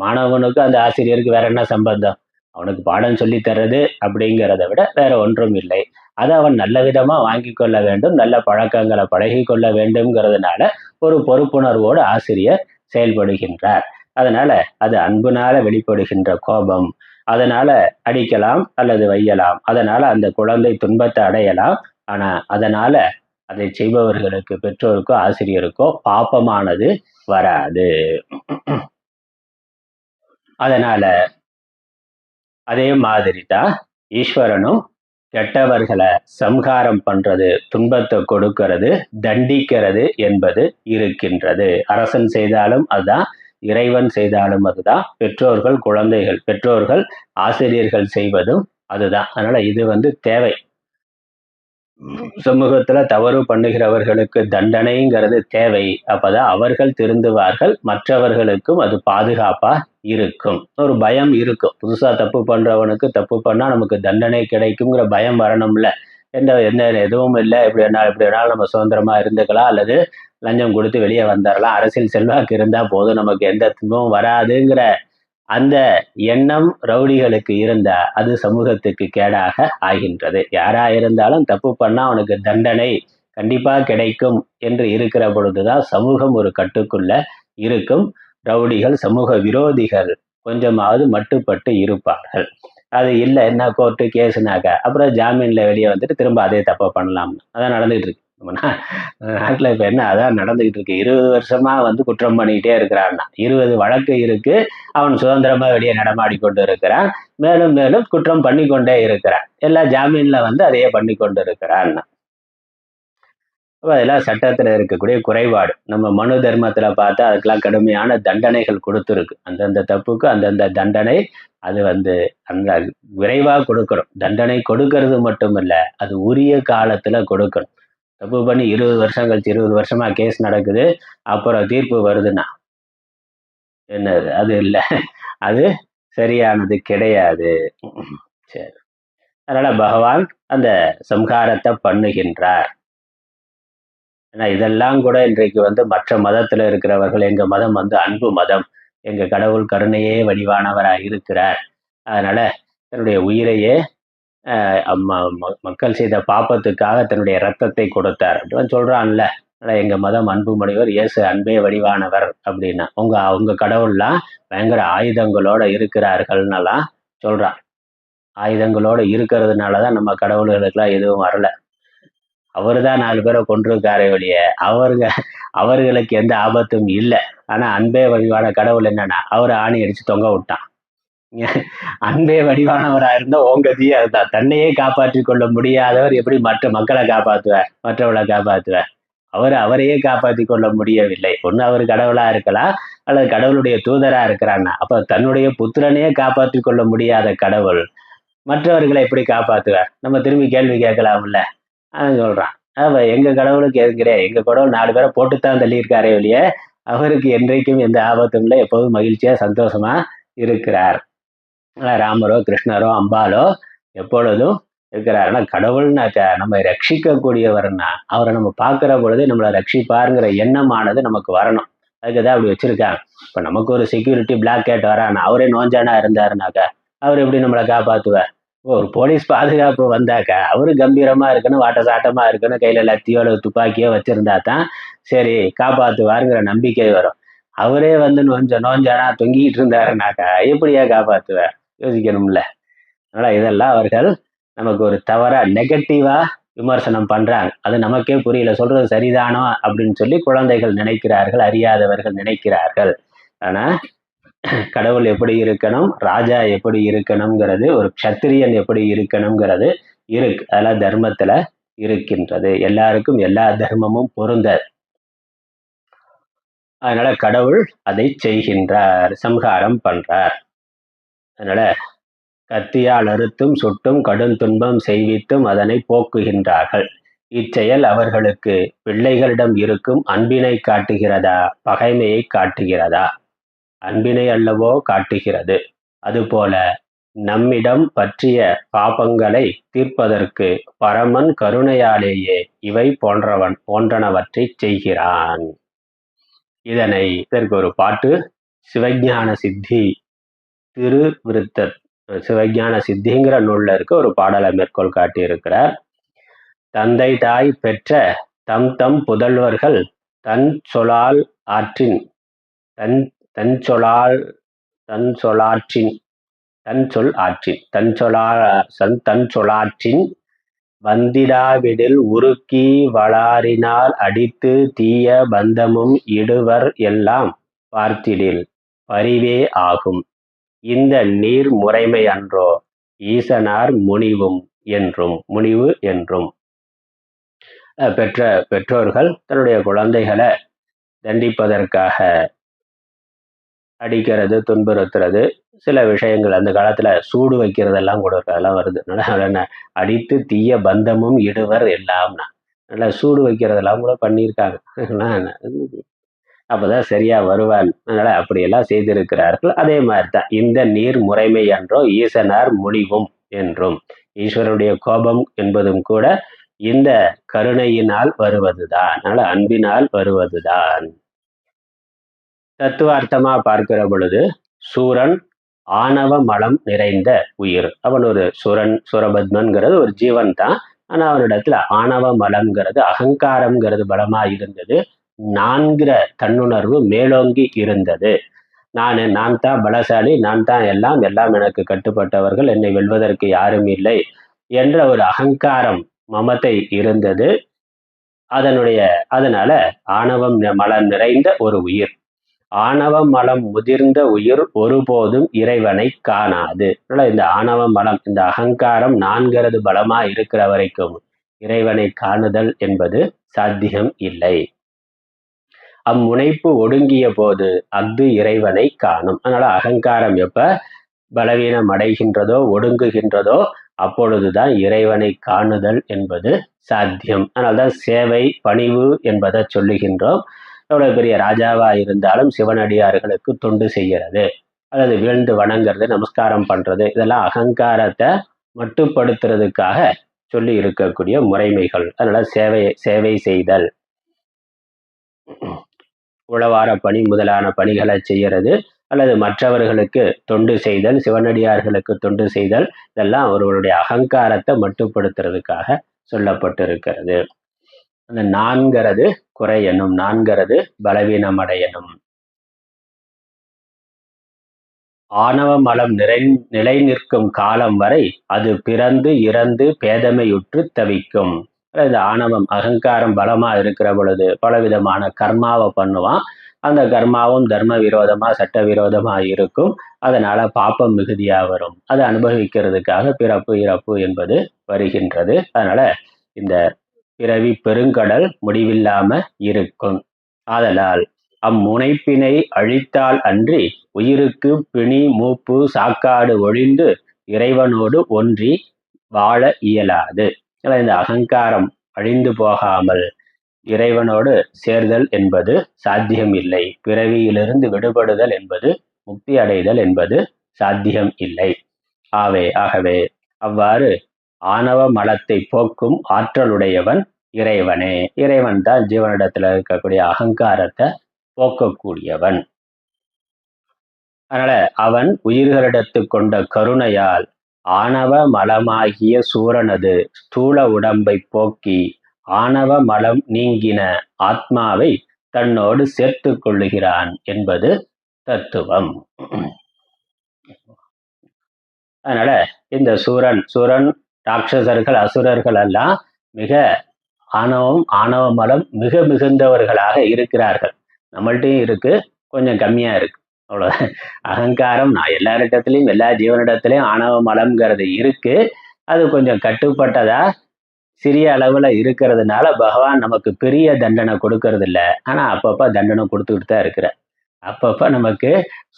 மாணவனுக்கு அந்த ஆசிரியருக்கு வேற என்ன சம்பந்தம்? அவனுக்கு பாடம் சொல்லி தர்றது அப்படிங்கிறத விட வேற ஒன்றும் இல்லை. அதை அவன் நல்ல விதமா வாங்கி கொள்ள வேண்டும், நல்ல பழக்கங்களை பழகி கொள்ள வேண்டும்ங்கிறதுனால ஒரு பொறுப்புணர்வோடு ஆசிரியர் செயல்படுகின்றார். அதனால அது அன்புனால வெளிப்படுகின்ற கோபம். அதனால அடிக்கலாம் அல்லது வையலாம், அதனால அந்த குழந்தை துன்பத்தை அடையலாம். ஆனா அதனால அதை செய்பவர்களுக்கு, பெற்றோருக்கோ ஆசிரியருக்கோ பாப்பமானது வராது. அதனால அதே மாதிரி தான் ஈஸ்வரனும் கெட்டவர்களை சம்ஹாரம் பண்றது, துன்பத்தை கொடுக்கிறது, தண்டிக்கிறது என்பது இருக்கின்றது. அரசன் செய்தாலும் அதுதான், இறைவன் செய்தாலும் அதுதான், பெற்றோர்கள் ஆசிரியர்கள் செய்வதும் அதுதான். அதனால இது தேவை. சமூகத்துல தவறு பண்ணுகிறவர்களுக்கு தண்டனைங்கிறது தேவை. அப்பதான் அவர்கள் திருந்துவார்கள், மற்றவர்களுக்கும் அது பாதுகாப்பா இருக்கும். ஒரு பயம் இருக்கும். புதுசா தப்பு பண்றவனுக்கு தப்பு பண்ணா நமக்கு தண்டனை கிடைக்குங்கிற பயம் வரணும்ல. எந்த எதுவும் இல்லை, எப்படி வேணாலும் நம்ம சுதந்திரமா இருந்துக்கலாம், அல்லது லஞ்சம் கொடுத்து வெளியே வந்துடலாம், அரசியல் செல்வாக்கு இருந்தா போதும், நமக்கு எந்த துன்பமும் வராதுங்கிற அந்த எண்ணம் ரவுடிகளுக்கு இருந்தா அது சமூகத்துக்கு கேடாக ஆகின்றது. யாரா இருந்தாலும் தப்பு பண்ணா அவனுக்கு தண்டனை கண்டிப்பா கிடைக்கும் என்று இருக்கிற பொழுதுதான் சமூகம் ஒரு கட்டுக்குள்ள இருக்கும். ரவுடிகள், சமூக விரோதிகள் கொஞ்சமாவது மட்டுப்பட்டு இருப்பார்கள். அது இல்லை, என்ன கோர்ட்டு கேஸுனாக்க அப்புறம் ஜாமீன்ல வெளியே வந்துட்டு திரும்ப அதே தப்ப பண்ணலாம்னு அதான் நடந்துகிட்டு இருக்கு. நம்ம நாட்டுல இப்ப என்ன அதான் நடந்துகிட்டு இருக்கு. 20 வருஷமா குற்றம் பண்ணிக்கிட்டே இருக்கிறான்னா, 20 வழக்கு இருக்கு, அவன் சுதந்திரமா வெளியே நடமாடி கொண்டு இருக்கிறான், மேலும் மேலும் குற்றம் பண்ணி கொண்டே இருக்கிறான், எல்லா ஜாமீன்ல அதையே பண்ணி கொண்டு இருக்கிறான். அதெல்லாம் சட்டத்துல இருக்கக்கூடிய குறைபாடு. நம்ம மனு தர்மத்துல பார்த்தா அதுக்கெல்லாம் கடுமையான தண்டனைகள் கொடுத்துருக்கு. அந்தந்த தப்புக்கு அந்தந்த தண்டனை. அது அந்த விரைவா கொடுக்கணும். தண்டனை கொடுக்கறது மட்டும் இல்ல, அது உரிய காலத்துல கொடுக்கணும். தப்பு பண்ணி 20 வருஷம் கழிச்சு, 20 வருஷமா கேஸ் நடக்குது, அப்புறம் தீர்ப்பு வருதுன்னா என்னது? அது இல்ல, அது சரியானது கிடையாது. சரி. அதனால பகவான் அந்த சம்ஹாரத்தை பண்ணுகின்றார். ஏன்னா இதெல்லாம் கூட இன்றைக்கு மற்ற மதத்துல இருக்கிறவர்கள், எங்க மதம் அன்பு மதம், எங்க கடவுள் கருணையே வடிவானவராக இருக்கிறார், அதனால தன்னுடைய உயிரையே மக்கள் செய்த பாப்பத்துக்காக தன்னுடைய ரத்தத்தை கொடுத்தார் அப்படின்னு சொல்றான்ல. எங்க மதம் அன்பு முனைவர், இயேசு அன்பே வடிவானவர் அப்படின்னா உங்க கடவுள்லாம் பயங்கர ஆயுதங்களோட இருக்கிறார்கள்னெல்லாம் சொல்றான். ஆயுதங்களோட இருக்கிறதுனாலதான் நம்ம கடவுள்களுக்கெல்லாம் எதுவும் வரல. அவருதான் 4 பேரை கொண்டிருக்காரே ஒழிய அவர்களுக்கு எந்த ஆபத்தும் இல்லை. ஆனா அன்பே வடிவான கடவுள் என்னன்னா அவரை ஆணி அடிச்சு தொங்க விட்டான். அன்பே வடிவானவரா இருந்தா ஓங்கதியா இருந்தா தன்னையே காப்பாற்றி கொள்ள முடியாதவர் எப்படி மற்ற மக்களை காப்பாற்றுவார், மற்றவர்களை காப்பாற்றுவார்? அவரையே காப்பாற்றி கொள்ள முடியவில்லை. ஒண்ணு அவர் கடவுளா இருக்கலாம், அல்லது கடவுளுடைய தூதரா இருக்கிறான்னா, அப்ப தன்னுடைய புத்திரனையே காப்பாற்றி கொள்ள முடியாத கடவுள் மற்றவர்களை எப்படி காப்பாற்றுவார்? நம்ம திரும்பி கேள்வி கேட்கலாம்ல. சொல்றான், எங்க கடவுளுக்கு எதுங்கிறே, எங்க கடவுள் 4 பேரை போட்டுத்தான் தள்ளியிருக்காரே ஒழிய அவருக்கு என்றைக்கும் எந்த ஆபத்தும் இல்லை, எப்போதும் மகிழ்ச்சியா சந்தோஷமா இருக்கிறார். ராமரோ கிருஷ்ணரோ அம்பாலோ எப்பொழுதும் இருக்கிறார். ஆனா கடவுள்னாக்க நம்ம ரட்சிக்கக்கூடியவர்னா அவரை நம்ம பார்க்கிற பொழுது நம்மளை ரட்சிப்பாருங்கிற எண்ணமானது நமக்கு வரணும். அதுக்குதான் அப்படி வச்சிருக்காங்க. இப்ப நமக்கு ஒரு செக்யூரிட்டி பிளாக் கேட் வரானா, அவரே நோஞ்சானா இருந்தாருனாக்கா அவர் எப்படி நம்மளை காப்பாத்துவார்? ஒரு போலீஸ் பாதுகாப்பு வந்தாக்கா அவரு கம்பீரமா இருக்கணும், வாட்ட சாட்டமா இருக்கணும், கையில லத்தியோ அல்லது துப்பாக்கியோ வச்சிருந்தா தான் சரி காப்பாத்துவாருங்கிற நம்பிக்கை வரும். அவரே நோஞ்சானா தொங்கிட்டு இருந்தாருனாக்கா எப்படியா காப்பாத்துவார்? யோசிக்கணும்ல. அதனால இதெல்லாம் அவர்கள் நமக்கு ஒரு தவறா நெகட்டிவா விமர்சனம் பண்றாங்க. அது நமக்கே புரியல, சொல்றது சரிதானோ அப்படின்னு சொல்லி குழந்தைகள் நினைக்கிறார்கள், அறியாதவர்கள் நினைக்கிறார்கள். ஆனா கடவுள் எப்படி இருக்கணும், ராஜா எப்படி இருக்கணுங்கிறது, ஒரு க்ஷத்திரியன் எப்படி இருக்கணுங்கிறது இருக்கு. அதெல்லாம் தர்மத்துல இருக்கின்றது. எல்லாருக்கும் எல்லா தர்மமும் பொருந்தாது. அதனால கடவுள் அதை செய்கின்றார், சம்ஹாரம் பண்றார். அதனால கத்தியால் அறுத்தும் சுட்டும் கடும் துன்பம் செய்வித்தும் அதனை போக்குகின்றார்கள். இச்செயல் அவர்களுக்கு பிள்ளைகளிடம் இருக்கும் அன்பினை காட்டுகிறதா, பகைமையை காட்டுகிறதா? அன்பினை அல்லவோ காட்டுகிறது. அதுபோல நம்மிடம் பற்றிய பாபங்களை தீர்ப்பதற்கு பரமன் கருணையாலேயே இவை போன்றனவற்றை செய்கிறான். இதற்கு ஒரு பாட்டு சிவஞான சித்தி திருவிருத்த சிவஞான சித்திங்கிற நூல்ல இருக்க ஒரு பாடலை மேற்கோள் காட்டியிருக்கிறார். தந்தை தாய் பெற்ற தம் தம் புதல்வர்கள் தன் சொலால் ஆற்றின் தன் சொலாற்றின் வந்திடாவிடில் உருக்கி வளாரினால் அடித்து தீய பந்தமும் இடுவர் எல்லாம் பார்த்திடில் பரிவே ஆகும். இந்த நீர் முறைமை அன்றோ ஈசனார் முனிவு என்றும். பெற்றோர்கள் தன்னுடைய குழந்தைகளை தண்டிப்பதற்காக அடிக்கிறது, துன்புறுத்துறது சில விஷயங்கள் அந்த காலத்துல சூடு வைக்கிறதெல்லாம் கூட இருக்கு, அதெல்லாம் வருது. அதனால அடித்து தீய பந்தமும் இடுவர் எல்லாம்னா நல்லா சூடு வைக்கிறதெல்லாம் கூட பண்ணியிருக்காங்க. அப்பதான் சரியா வருவான். அதனால அப்படியெல்லாம் செய்திருக்கிறார்கள். அதே மாதிரிதான் இந்த நீர் முறைமை என்றோ ஈசனார் முடிவும் என்றும், ஈஸ்வரனுடைய கோபம் என்பதும் கூட இந்த கருணையினால் வருவதுதான், அதனால அன்பினால் வருவதுதான். தத்துவார்த்தமா பார்க்கிற பொழுது சூரன் ஆணவ மலம் நிறைந்த உயிர். அவன் ஒரு சுரபத்மன்கிறது ஒரு ஜீவன் தான். ஆனா அவனிடத்துல ஆணவ மலம்ங்கிறது அகங்காரம்ங்கிறது பலமா இருந்தது. நான்கிற தன்னுணர்வு மேலோங்கி இருந்தது. நான் தான் பலசாலி, நான் தான் எல்லாம், எல்லாம் எனக்கு கட்டுப்பட்டவர்கள், என்னை வெல்வதற்கு யாரும் இல்லை என்ற ஒரு அகங்காரம் மமத்தை இருந்தது. அதனால ஆணவம் மலம் நிறைந்த ஒரு உயிர். ஆணவ மலம் முதிர்ந்த உயிர் ஒருபோதும் இறைவனை காணாது. இந்த ஆணவ மலம், இந்த அகங்காரம் நான்கிறது பலமா இருக்கிற வரைக்கும் இறைவனை காணுதல் என்பது சாத்தியம் இல்லை. அம்முனைப்பு ஒடுங்கிய போது அஃது இறைவனை காணும். அதனால அகங்காரம் எப்ப பலவீனம் அடைகின்றதோ ஒடுங்குகின்றதோ அப்பொழுதுதான் இறைவனை காணுதல் என்பது சாத்தியம். அதனால்தான் சேவை பணிவு என்பதை சொல்லுகின்றோம். எவ்வளவு பெரிய ராஜாவா இருந்தாலும் சிவனடியார்களுக்கு தொண்டு செய்கிறது, அல்லது வீழ்ந்து வணங்குறது, நமஸ்காரம் பண்றது, இதெல்லாம் அகங்காரத்தை மட்டுப்படுத்துறதுக்காக சொல்லி இருக்கக்கூடிய முறைமைகள். அதனால சேவை செய்தல், உழவார பணி முதலான பணிகளை செய்யறது, அல்லது மற்றவர்களுக்கு தொண்டு செய்தல், சிவனடியார்களுக்கு தொண்டு செய்தல், இதெல்லாம் அவர்களுடைய அகங்காரத்தை மட்டுப்படுத்துறதுக்காக சொல்லப்பட்டிருக்கிறது. அந்த நான்கிறது குறையணும், நான்கிறது பலவீனமடையணும். ஆணவ மலம் நிலை நிற்கும் காலம் வரை அது பிறந்து இறந்து பேதமையுற்று தவிக்கும். இந்த ஆணவம் அகங்காரம் பலமா இருக்கிற பொழுது பலவிதமான கர்மாவை பண்ணுவான். அந்த கர்மாவும் தர்ம விரோதமா சட்ட விரோதமா இருக்கும். அதனால பாப்பம் மிகுதியா வரும். அதை அனுபவிக்கிறதுக்காக பிறப்பு இறப்பு என்பது வருகின்றது. அதனால இந்த பிறவி பெருங்கடல் முடிவில்லாம இருக்கும். ஆதலால் அம்முனைப்பினை அழித்தால் அன்றி உயிருக்கு பிணி மூப்பு சாக்காடு ஒழிந்து இறைவனோடு ஒன்றி வாழ இயலாது. இந்த அகங்காரம் அழிந்து போகாமல் இறைவனோடு சேர்தல் என்பது சாத்தியம் இல்லை. பிறவியிலிருந்து விடுபடுதல் என்பது, முக்தி அடைதல் என்பது சாத்தியம் இல்லை. ஆகவே அவ்வாறு ஆணவ மலத்தை போக்கும் ஆற்றலுடையவன் இறைவனே. இறைவன் தான் ஜீவனிடத்துல இருக்கக்கூடிய அகங்காரத்தை போக்கக்கூடியவன். அதனால அவன் உயிர்களிடத்து கொண்ட கருணையால் ஆணவ மலமாகிய சூரனது ஸ்தூல உடம்பை போக்கி ஆணவ மலம் நீங்கின ஆத்மாவை தன்னோடு சேர்த்து கொள்ளுகிறான் என்பது தத்துவம். அதனால இந்த சூரன் ராட்சசர்கள் அசுரர்கள் எல்லாம் மிக ஆணவ மலம் மிக மிகுந்தவர்களாக இருக்கிறார்கள். நம்மள்ட்டையும் இருக்கு, கொஞ்சம் கம்மியா இருக்கு, அவ்வளவு. அகங்காரம் எல்லாரிடத்திலையும் எல்லா ஜீவனிடத்திலையும் ஆணவ மலம்ங்கிறது இருக்கு. அது கொஞ்சம் கட்டுப்பட்டதா சிறிய அளவுல இருக்கிறதுனால பகவான் நமக்கு பெரிய தண்டனை கொடுக்கறது இல்லை. ஆனா அப்பப்ப தண்டனை கொடுத்துக்கிட்டு தான் இருக்கிற. அப்பப்ப நமக்கு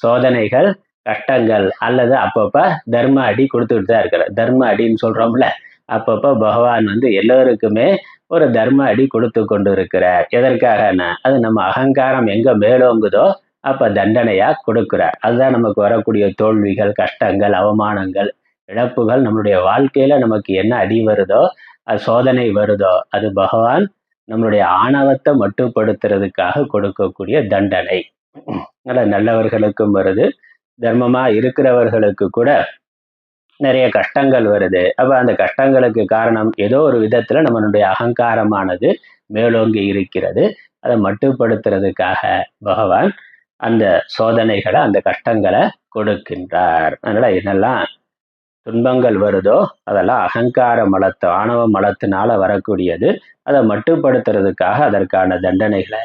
சோதனைகள் கஷ்டங்கள் அல்லது அப்பப்ப தர்ம அடி கொடுத்துக்கிட்டு தான் இருக்கிற. தர்ம அடின்னு சொல்றோம்ல, அப்பப்ப பகவான் எல்லோருக்குமே ஒரு தர்ம அடி கொடுத்து கொண்டு இருக்கிறார். எதற்காகனா அது நம்ம அகங்காரம் எங்க மேலோங்குதோ அப்ப தண்டனையா கொடுக்கிறார். அதுதான் நமக்கு வரக்கூடிய தோல்விகள், கஷ்டங்கள், அவமானங்கள், இழப்புகள். நம்மளுடைய வாழ்க்கையில நமக்கு என்ன அடி வருதோ, அது சோதனை வருதோ, அது பகவான் நம்மளுடைய ஆணவத்தை மட்டுப்படுத்துறதுக்காக கொடுக்கக்கூடிய தண்டனை. நல்லவர்களுக்கும் வருது, தர்மமா இருக்கிறவர்களுக்கு கூட நிறைய கஷ்டங்கள் வருது. அப்ப அந்த கஷ்டங்களுக்கு காரணம் ஏதோ ஒரு விதத்துல நம்மளுடைய அகங்காரமானது மேலோங்கி இருக்கிறது. அதை மட்டுப்படுத்துறதுக்காக பகவான் அந்த சோதனைகளை, அந்த கஷ்டங்களை கொடுக்கின்றார். அதனால என்னெல்லாம் துன்பங்கள் வருதோ அதெல்லாம் அகங்கார மலத்து, ஆணவ மலத்தினால வரக்கூடியது. அதை மட்டுப்படுத்துறதுக்காக அதற்கான தண்டனைகளை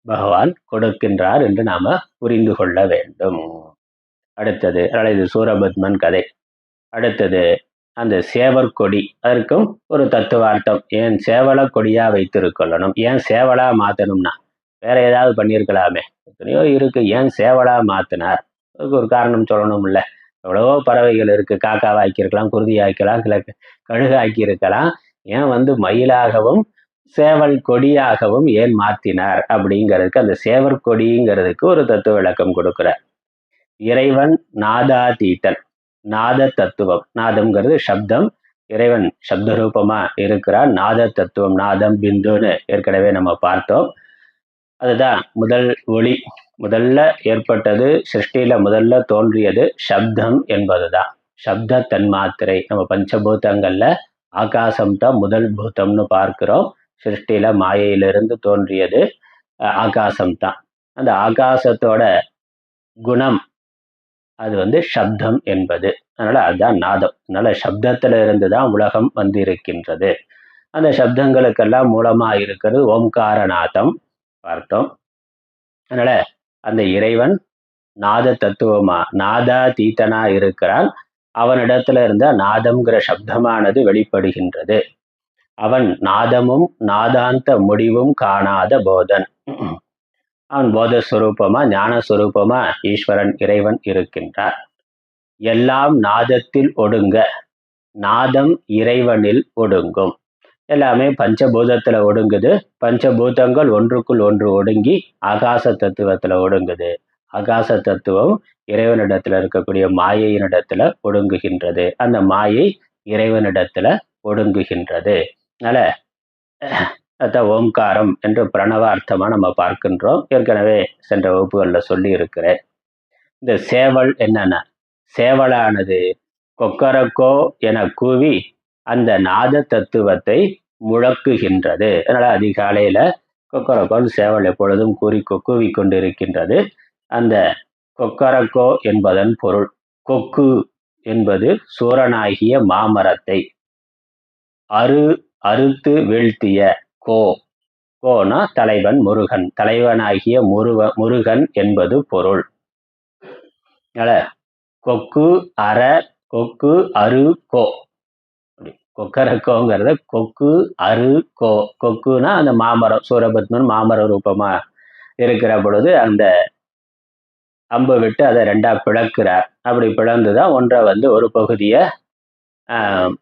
பகவான் கொடுக்கின்றார் என்று நாம புரிந்து கொள்ள வேண்டும். அடுத்தது, அதனால இது சூரபத்மன் கதை. அடுத்தது அந்த சேவர் கொடி, அதற்கும் ஒரு தத்துவார்த்தம். ஏன் சேவல கொடியா வைத்திருக்கொள்ளணும், ஏன் சேவலா மாத்தணும்னா வேற ஏதாவது பண்ணியிருக்கலாமே, எத்தனையோ இருக்கு, ஏன் சேவலா மாத்தினார் அதுக்கு ஒரு காரணம் சொல்லணும்ல. எவ்வளவோ பறவைகள் இருக்கு. காக்காவா ஆக்கியிருக்கலாம், குருவி ஆக்கலாம், கழுகு ஆக்கியிருக்கலாம். ஏன் மயிலாகவும் சேவல் கொடியாகவும் ஏன் மாத்தினார் அப்படிங்கிறதுக்கு அந்த சேவர் கொடிங்கிறதுக்கு ஒரு தத்துவ விளக்கம் கொடுக்கிறார். இறைவன் நாதாதீதன், நாத தத்துவம். நாதம்ங்கிறது சப்தம். இறைவன் சப்த ரூபமா இருக்கிறார். நாத தத்துவம், நாதம் பிந்துன்னு ஏற்கனவே நம்ம பார்த்தோம். அதுதான் முதல் ஒளி. முதல்ல ஏற்பட்டது சிருஷ்டியில முதல்ல தோன்றியது சப்தம் என்பதுதான். சப்த தன்மாத்திரை. நம்ம பஞ்சபூதங்கள்ல ஆகாசம் தான் முதல் பூதம்னு பார்க்கிறோம். சிருஷ்டியில மாயையிலிருந்து தோன்றியது ஆகாசம் தான். அந்த ஆகாசத்தோட குணம் அது சப்தம் என்பது. அதனால அதுதான் நாதம். அதனால சப்தத்துல இருந்து தான் உலகம் இருக்கின்றது. அந்த சப்தங்களுக்கெல்லாம் மூலமா இருக்கிறது ஓம்காரநாதம் பார்த்தோம். அதனால அந்த இறைவன் நாத தத்துவமா நாதாதீதனா இருக்கிறான். அவனிடத்துல இருந்த நாதம்ங்கிற சப்தமானது வெளிப்படுகின்றது. அவன் நாதமும் நாதாந்த முடிவும் காணாத போதன். அவன் போதஸ்வரூபமா ஞானஸ்வரூபமா ஈஸ்வரன் இறைவன் இருக்கின்றார். எல்லாம் நாதத்தில் ஒடுங்க, நாதம் இறைவனில் ஒடுங்கும். எல்லாமே பஞ்சபூதத்துல ஒடுங்குது. பஞ்சபூதங்கள் ஒன்றுக்குள் ஒன்று ஒடுங்கி ஆகாச தத்துவத்துல ஒடுங்குது. ஆகாச தத்துவம் இறைவனிடத்துல இருக்கக்கூடிய மாயையினிடத்துல ஒடுங்குகின்றது. அந்த மாயை இறைவனிடத்துல ஒடுங்குகின்றது. அதனால அதான் ஓம்காரம் என்று பிரணவ அர்த்தமா நம்ம பார்க்கின்றோம். ஏற்கனவே சென்ற வகுப்புகளில் சொல்லி இருக்கிறேன். இந்த சேவல் என்னன்னா, சேவலானது கொக்கரக்கோ என கூவி அந்த நாத தத்துவத்தை முழக்குகின்றது. அதனால அதிகாலையில கொக்கரக்கோன்னு சேவல் எப்பொழுதும் கூவி கொண்டிருக்கின்றது. அந்த கொக்கரக்கோ என்பதன் பொருள், கொக்கு என்பது சூரனாகிய மாமரத்தை அறுத்து வீழ்த்திய கோனா தலைவன் முருகன், தலைவனாகிய முருகன் என்பது பொருள். கொக்கு கொக்கு அரு கோ, கொக்கரக்கோங்கிறத கொக்கு அரு கோ. கொக்குனா அந்த மாமரம், சூரபத்மன் மாமர ரூபமா இருக்கிற பொழுது அந்த அம்பு விட்டு அதை ரெண்டா பிளக்கிறார். அப்படி பிளந்துதான் ஒன்றை ஒரு பகுதியை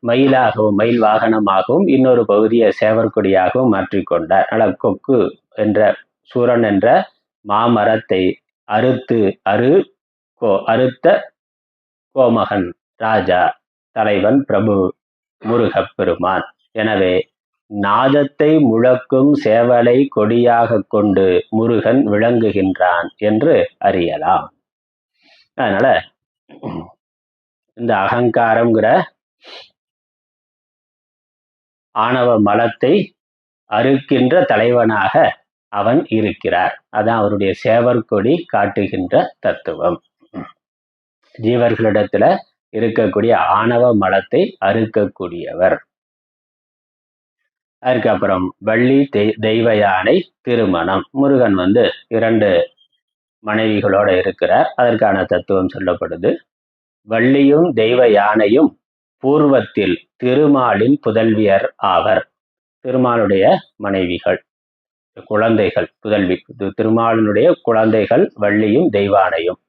மயிலாகவும் மயில் வாகனமாகவும் இன்னொரு பகுதியை சேவற்கொடியாகவும் மாற்றிக்கொண்டார். அதனால் கொக்கு என்ற சூரன் என்ற மாமரத்தை அறுத்த கோமகன் ராஜா, தலைவன் பிரபு முருகப்பெருமான். எனவே நாதத்தை முழக்கும் சேவலை கொடியாக கொண்டு முருகன் விளங்குகின்றான் என்று அறியலாம். அதனால இந்த அகங்காரம்ங்கிற ஆணவ மலத்தை அறுக்கின்ற தலைவனாக அவன் இருக்கிறார். அதான் அவருடைய சேவற்கொடி காட்டுகின்ற தத்துவம். ஜீவர்களிடத்துல இருக்கக்கூடிய ஆணவ மலத்தை அறுக்கக்கூடியவர். அதுக்கப்புறம் வள்ளி தெய்வ யானை திருமணம். முருகன் 2 மனைவிகளோட இருக்கிறார். அதற்கான தத்துவம் சொல்லப்படுது. வள்ளியும் தெய்வ யானையும் பூர்வத்தில் திருமாலின் புதல்வியர் ஆவர். திருமாலுடைய மனைவிகள், குழந்தைகள், புதல்வி. திருமாலினுடைய குழந்தைகள் வள்ளியும் தெய்வானையும்.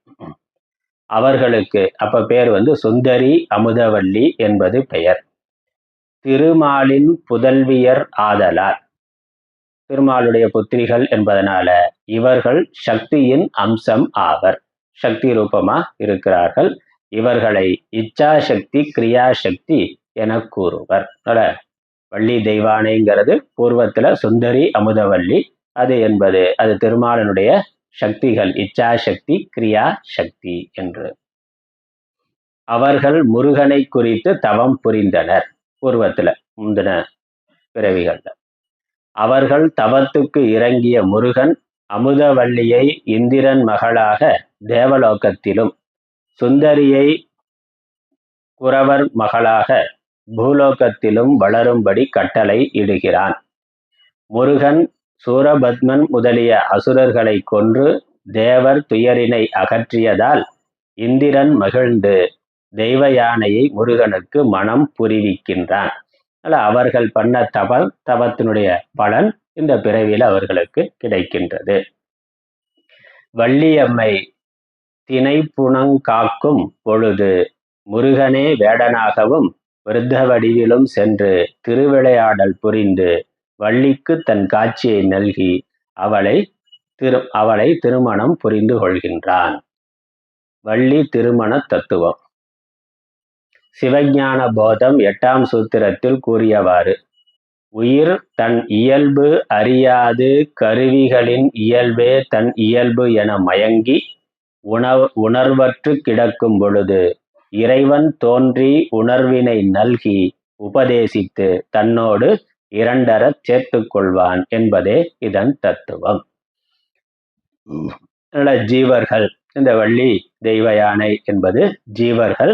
அவர்களுக்கு அப்ப பேர் சுந்தரி அமுதவல்லி என்பது பெயர். திருமாலின் புதல்வியர் ஆதலால், திருமாலுடைய புத்திரிகள் என்பதனால இவர்கள் சக்தியின் அம்சம் ஆவர். சக்தி ரூபமா இருக்கிறார்கள். இவர்களை இச்சாசக்தி கிரியாசக்தி என கூறுவர். வள்ளி தெய்வானைங்கிறது பூர்வத்துல சுந்தரி அமுதவல்லி. அது திருமாலனுடைய சக்திகள், இச்சாசக்தி கிரியா சக்தி என்று. அவர்கள் முருகனை குறித்து தவம் புரிந்தனர். பூர்வத்துல முந்தின பிறவிகள்ல அவர்கள் தவத்துக்கு இறங்கிய முருகன் அமுதவல்லியை இந்திரன் மகளாக தேவலோகத்திலும் சுந்தரியை குரவர் மகளாக பூலோகத்திலும் வளரும்படி கட்டளை இடுகிறான். முருகன் சூரபத்மன் முதலிய அசுரர்களை கொன்று தேவர் துயரினை அகற்றியதால் இந்திரன் மகிழ்ந்து தெய்வ யானையை முருகனுக்கு மனம் புரிவிக்கின்றான். அவர்கள் பண்ண தவத்தினுடைய பலன் இந்த பிறவியில் அவர்களுக்கு கிடைக்கின்றது. வள்ளியம்மை தினைப்புணங்காக்கும் பொழுது முருகனே வேடனாகவும் விருத்த வடிவிலும் சென்று திருவிளையாடல் புரிந்து வள்ளிக்கு தன் காட்சியை நல்கி அவளை திருமணம் புரிந்து கொள்கின்றான். வள்ளி திருமண தத்துவம். சிவஞான போதம் 8ஆம் சூத்திரத்தில் கூறியவாறு, உயிர் தன் இயல்பு அறியாது கருவிகளின் இயல்பே தன் இயல்பு என மயங்கி உணர்வற்று கிடக்கும் பொழுது இறைவன் தோன்றி உணர்வினை நல்கி உபதேசித்து தன்னோடு இரண்டறச் சேர்த்துக் கொள்வான் என்பதே இதன் தத்துவம். ஜீவர்கள், இந்த வள்ளி தெய்வ யானை என்பது ஜீவர்கள்.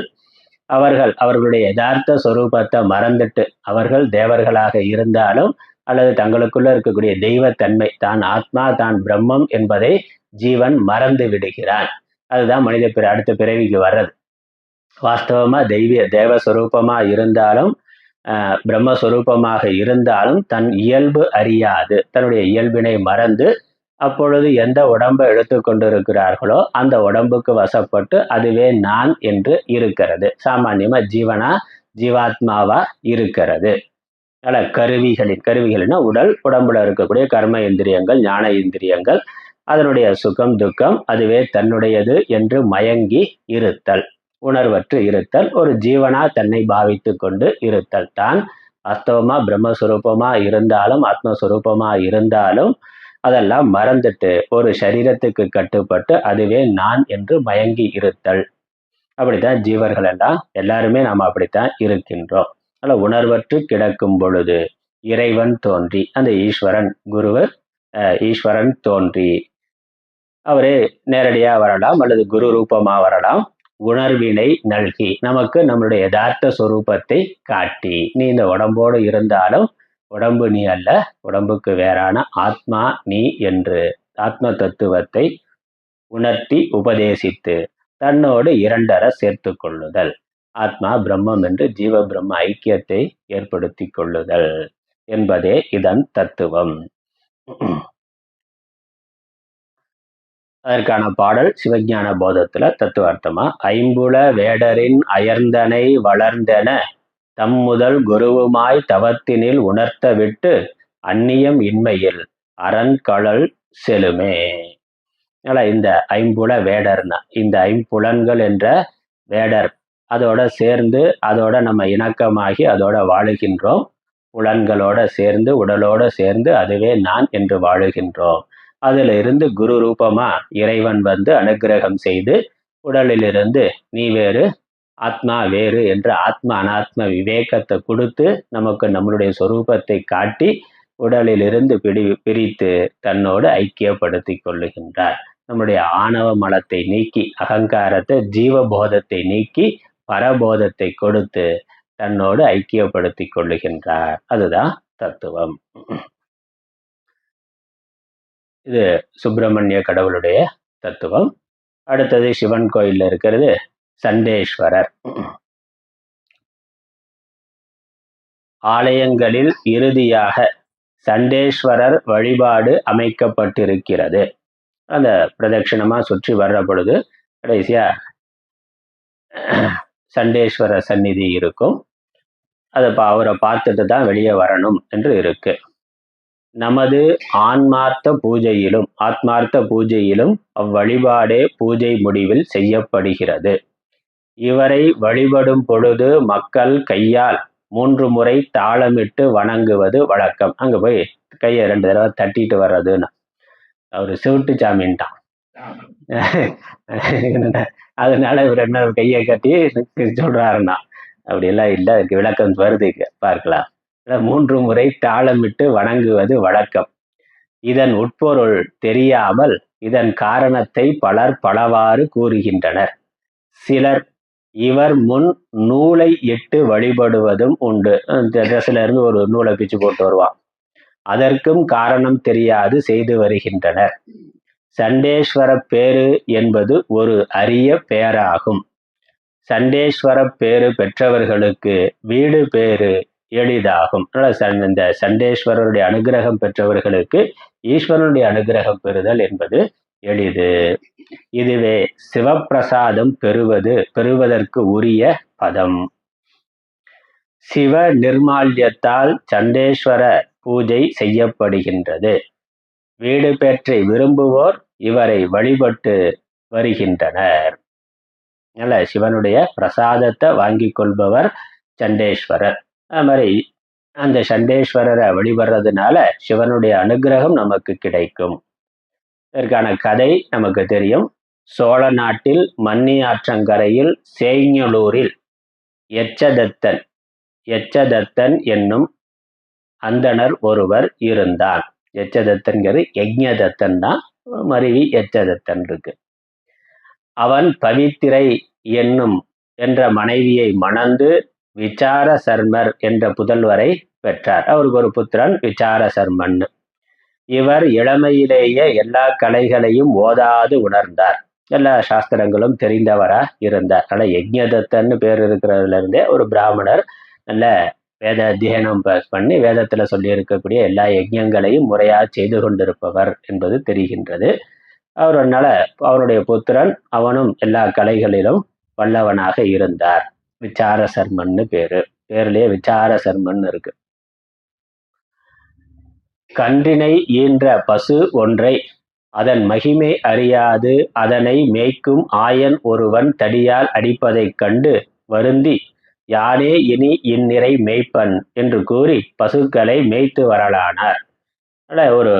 அவர்களுடைய யதார்த்த சொரூபத்தை மறந்துட்டு, அவர்கள் தேவர்களாக இருந்தாலும் அல்லது தங்களுக்குள்ள இருக்கக்கூடிய தெய்வத்தன்மை, தான் ஆத்மா தான் பிரம்மம் என்பதை ஜீவன் மறந்து விடுகிறான். அதுதான் மனித அடுத்த பிறவிக்கு வர்றது. வாஸ்தவமா தேவஸ்வரூபமா இருந்தாலும் பிரம்மஸ்வரூபமாக இருந்தாலும் தன் இயல்பு அறியாது, தன்னுடைய இயல்பினை மறந்து அப்பொழுது எந்த உடம்பை எடுத்துக்கொண்டிருக்கிறார்களோ அந்த உடம்புக்கு வசப்பட்டு அதுவே நான் என்று இருக்கிறது. சாமான்யமா ஜீவாத்மாவா இருக்கிறது. கருவிகள்னா உடம்புல இருக்கக்கூடிய கர்ம இந்திரியங்கள், ஞான இந்திரியங்கள், அதனுடைய சுகம் துக்கம் அதுவே தன்னுடையது என்று மயங்கி இருத்தல், உணர்வற்று இருத்தல், ஒரு ஜீவனா தன்னை பாவித்து கொண்டு இருத்தல். தான் வாஸ்தவமா பிரம்மஸ்வரூபமா இருந்தாலும் ஆத்மஸ்வரூபமா இருந்தாலும் அதெல்லாம் மறந்துட்டு ஒரு சரீரத்துக்கு கட்டுப்பட்டு அதுவே நான் என்று மயங்கி இருத்தல். அப்படித்தான் ஜீவர்கள் எல்லாம் எல்லாருமே நாம் அப்படித்தான் இருக்கின்றோம். அதில் உணர்வற்று கிடக்கும் பொழுது இறைவன் தோன்றி, அந்த ஈஸ்வரன் தோன்றி அவரே நேரடியா வரலாம் அல்லது குரு ரூபமா வரலாம். உணர்வினை நல்கி நமக்கு நம்மளுடைய யதார்த்த சொரூபத்தை காட்டி, நீ இந்த உடம்போடு இருந்தாலும் உடம்பு நீ அல்ல, உடம்புக்கு வேறான ஆத்மா நீ என்று ஆத்ம தத்துவத்தை உணர்த்தி உபதேசித்து தன்னோடு இரண்டற சேர்த்து கொள்ளுதல், ஆத்மா பிரம்மம் என்று ஜீவ பிரம்ம ஐக்கியத்தை ஏற்படுத்தி கொள்ளுதல் என்பதே இதன் தத்துவம். அதற்கான பாடல் சிவஞான போதத்துல தத்துவார்த்தமா, ஐம்புல வேடரின் அயர்ந்தனை வளர்ந்தென தம்முதல் குருவுமாய் தவத்தினில் உணர்த்த விட்டு அந்நியம் இன்மையில் அரண்கழல் செலுமே. இந்த ஐம்புல வேடர்னா, இந்த ஐம்புலன்கள் என்ற வேடர் அதோட சேர்ந்து அதோட நம்ம இணக்கமாகி அதோட வாழுகின்றோம். புலன்களோட சேர்ந்து உடலோட சேர்ந்து அதுவே நான் என்று வாழுகின்றோம். அதுல இருந்து குரு ரூபமா இறைவன் வந்து அனுக்கிரகம் செய்து உடலிலிருந்து நீ வேறு ஆத்மா வேறு என்ற ஆத்ம அனாத்ம விவேகத்தை கொடுத்து நமக்கு நம்மளுடைய சொரூபத்தை காட்டி உடலிலிருந்து பிரித்து தன்னோடு ஐக்கியப்படுத்தி கொள்ளுகின்றார். நம்முடைய ஆணவ மலத்தை நீக்கி, அகங்காரத்தை, ஜீவபோதத்தை நீக்கி பரபோதத்தை கொடுத்து தன்னோடு ஐக்கியப்படுத்தி கொள்ளுகின்றார். அதுதான் தத்துவம். இது சுப்பிரமணிய கடவுளுடைய தத்துவம். அடுத்தது சிவன் கோயில்ல இருக்கிறது சண்டேஸ்வரர். ஆலயங்களில் இறுதியாக சண்டேஸ்வரர் வழிபாடு அமைக்கப்பட்டிருக்கிறது. அந்த பிரதட்சிணமா சுற்றி வர்ற பொழுது கடைசியா சண்டேஸ்வரர் சந்நிதி இருக்கும். அவரை பார்த்துட்டு தான் வெளியே வரணும் என்று இருக்கு. நமது ஆத்மார்த்த பூஜையிலும் அவ்வழிபாடே பூஜை முடிவில் செய்யப்படுகிறது. இவரை வழிபடும் பொழுது மக்கள் கையால் 3 முறை தாளமிட்டு வணங்குவது வழக்கம். அங்க போய் கையை 2 தடவை தட்டிட்டு வர்றதுன்னு அவரு சிவிட்டு சாமின்ட்டான். அதனால இவர் என்ன கையை கட்டி சொல்றாருன்னா, அப்படியெல்லாம் இல்லை, அதுக்கு விளக்கம் வருது, பார்க்கலாம். 3 முறை தாளமிட்டு வணங்குவது வழக்கம். இதன் உட்பொருள் தெரியாமல் இதன் காரணத்தை பலர் பலவாறு கூறுகின்றனர். சிலர் இவர் முன் நூலை இட்டு வழிபடுவதும் உண்டு. ட்ரெஸ்ல இருந்து ஒரு நூலை பிச்சு போட்டு வருவான். அதற்கும் காரணம் தெரியாது செய்து வருகின்றனர். சண்டேஸ்வர பேரு என்பது ஒரு அரிய பேராகும். சண்டேஸ்வர பேரு பெற்றவர்களுக்கு வீடு பேரு எளிதாகும். இந்த சண்டேஸ்வரருடைய அனுகிரகம் பெற்றவர்களுக்கு ஈஸ்வரனுடைய அனுகிரகம் பெறுதல் என்பது எளிது. இதுவே சிவப்பிரசாதம் பெறுவதற்கு உரிய பதம். சிவ நிர்மால்யத்தால் சண்டேஸ்வர பூஜை செய்யப்படுகின்றது. வீடு பெற்றை விரும்புவோர் இவரை வழிபட்டு வருகின்றனர். சிவனுடைய பிரசாதத்தை வாங்கி கொள்பவர் சண்டேஸ்வரர். அது மாதிரி அந்த சண்டேஸ்வரரை வழிபடுறதுனால சிவனுடைய அனுகிரகம் நமக்கு கிடைக்கும். இதற்கான கதை நமக்கு தெரியும். சோழ நாட்டில் மன்னி ஆற்றங்கரையில் சேங்கலூரில் எச்சதத்தன் என்னும் அந்தணர் ஒருவர் இருந்தான். எச்சதத்தன்கிறது யஜ்ஞதத்தன் தான், மருவி எச்சதத்தன் இருக்கு. அவன் பவித்திரை என்ற மனைவியை மணந்து விசார சர்மர் என்ற புதல்வரை பெற்றார். அவருக்கு ஒரு புத்திரன் விசார சர்மன். இவர் இளமையிலேயே எல்லா கலைகளையும் ஓதாது உணர்ந்தார். எல்லா சாஸ்திரங்களும் தெரிந்தவரா இருந்தார். அதனால் யஜ்ஞதத்தன்னு பேர் இருக்கிறதுல இருந்தே ஒரு பிராமணர் நல்ல வேத அத்தியனம் பண்ணி வேதத்துல சொல்லி இருக்கக்கூடிய எல்லா யஜ்ஞங்களையும் முறையாக செய்து கொண்டிருப்பவர் என்பது தெரிகின்றது. அவருனால அவருடைய புத்திரன் அவனும் எல்லா கலைகளிலும் வல்லவனாக இருந்தார். விசார சர்மன்னு பேர்லயே விசார சர்மன் இருக்கு. கன்றினை ஈன்ற பசு ஒன்றை அதன் மகிமை அறியாது அதனை மேய்க்கும் ஆயன் ஒருவன் தடியால் அடிப்பதைக் கண்டு வருந்தி, யானே இனி இந்நிறை மேய்ப்பன் என்று கூறி பசுக்களை மேய்த்து வரலானார். ஒரு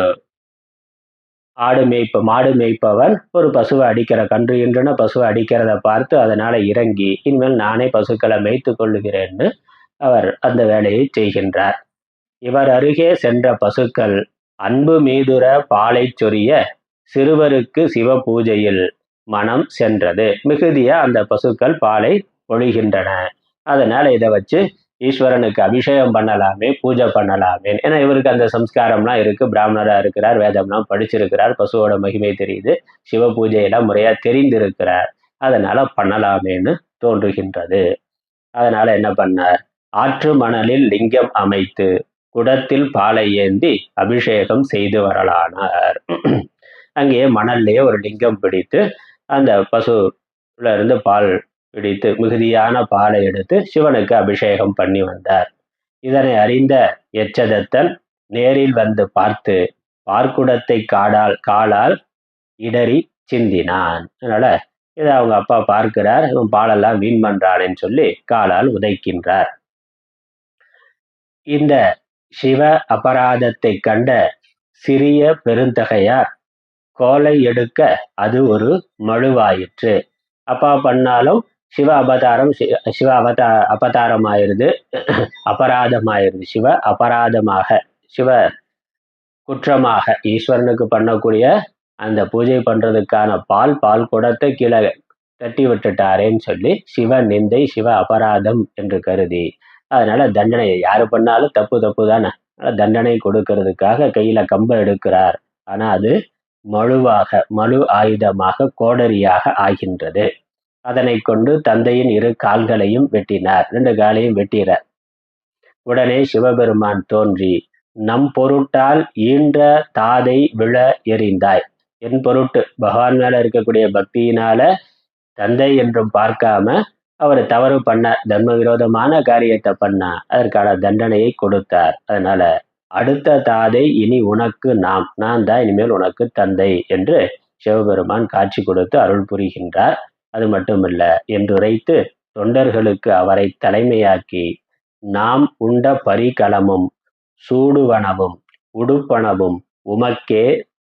மாடு மேய்ப்பவன் ஒரு பசுவை அடிக்கிற கன்று ஈன்றன பசுவை அடிக்கிறத பார்த்து அதனால இறங்கி இனிமேல் நானே பசுக்களை மேய்த்து கொள்ளுகிறேன்னு அவர் அந்த வேலையை செய்கின்றார். இவர் அருகே சென்ற பசுக்கள் அன்பு மீதுர பாலை சொரிய சிறுவருக்கு சிவ பூஜையில் மனம் சென்றது. மிகுதியா அந்த பசுக்கள் பாலை பொழிகின்றன. அதனால இதை வச்சு ஈஸ்வரனுக்கு அபிஷேகம் பண்ணலாமே, பூஜை பண்ணலாமே. ஏன்னா இவருக்கு அந்த சம்ஸ்காரம்லாம் இருக்கு, பிராமணரா இருக்கிறார், வேதம்லாம் படிச்சிருக்கிறார், பசுவோட மகிமை தெரியுது, சிவ பூஜையெல்லாம் முறையா தெரிந்திருக்கிறார். அதனால பண்ணலாமேன்னு தோன்றுகின்றது. அதனால என்ன பண்ணார்? ஆற்று மணலில் லிங்கம் அமைத்து குடத்தில் பாலை ஏந்தி அபிஷேகம் செய்து வரலானார். அங்கேயே மணல்லையே ஒரு லிங்கம் பிடித்து அந்த பசுல இருந்து பால் பிடித்து மிகுதியான பாலை எடுத்து சிவனுக்கு அபிஷேகம் பண்ணி வந்தார். இதனை அறிந்த எச்சதத்தன் நேரில் வந்து பார்த்து பார்க்குடத்தை காலால் இடறி சிந்தினான். அதனால இதை அவங்க அப்பா பார்க்கிறார், இவன் பாலெல்லாம் வீண் பண்றானேன்னு சொல்லி காலால் உதைக்கின்றார். இந்த சிவ அபராதத்தை கண்ட சிறிய பெருந்தகையார் கோலை எடுக்க அது ஒரு மழுவாயிற்று. அப்பா பண்ணாலும் சிவ அபதாரமாயிருது, அபராதமாயிருது. சிவ அபராதமாக, சிவ குற்றமாக ஈஸ்வரனுக்கு பண்ணக்கூடிய அந்த பூஜை பண்றதுக்கான பால் குடத்தை கீழே தட்டி விட்டுட்டாரேன்னு சொல்லி சிவ நிந்தை, சிவ அபராதம் என்று கருதி அதனால தண்டனை யாரு பண்ணாலும் தப்பு தானே, தண்டனை கொடுக்கறதுக்காக கையில கம்பை எடுக்கிறார். ஆனா அது மழு ஆயுதமாக கோடரியாக ஆகின்றது. அதனை கொண்டு தந்தையின் இரு கால்களையும் வெட்டினார், 2 காலையும் வெட்டினார். உடனே சிவபெருமான் தோன்றி, நம் பொருட்டால் ஈன்ற தாதை விழ எறிந்தாய். என் பொருட்டு பகவான் மேல இருக்கக்கூடிய பக்தியினால தந்தை என்றும் பார்க்காம அவர் தவறு பண்ண, தர்ம விரோதமான காரியத்தை பண்ணா, அதற்கான தண்டனையை கொடுத்தார். அதனால அடுத்த தாதை இனி உனக்கு நான் தான் இனிமேல் உனக்கு தந்தை என்று சிவபெருமான் காட்சி கொடுத்து அருள் புரிகின்றார். அது மட்டுமல்ல, என்றுரைத்து தொண்டர்களுக்கு அவரை தலைமையாக்கி நாம் உண்ட பரிகலமும் சூடுவனவும் உடுப்பனவும் உமக்கே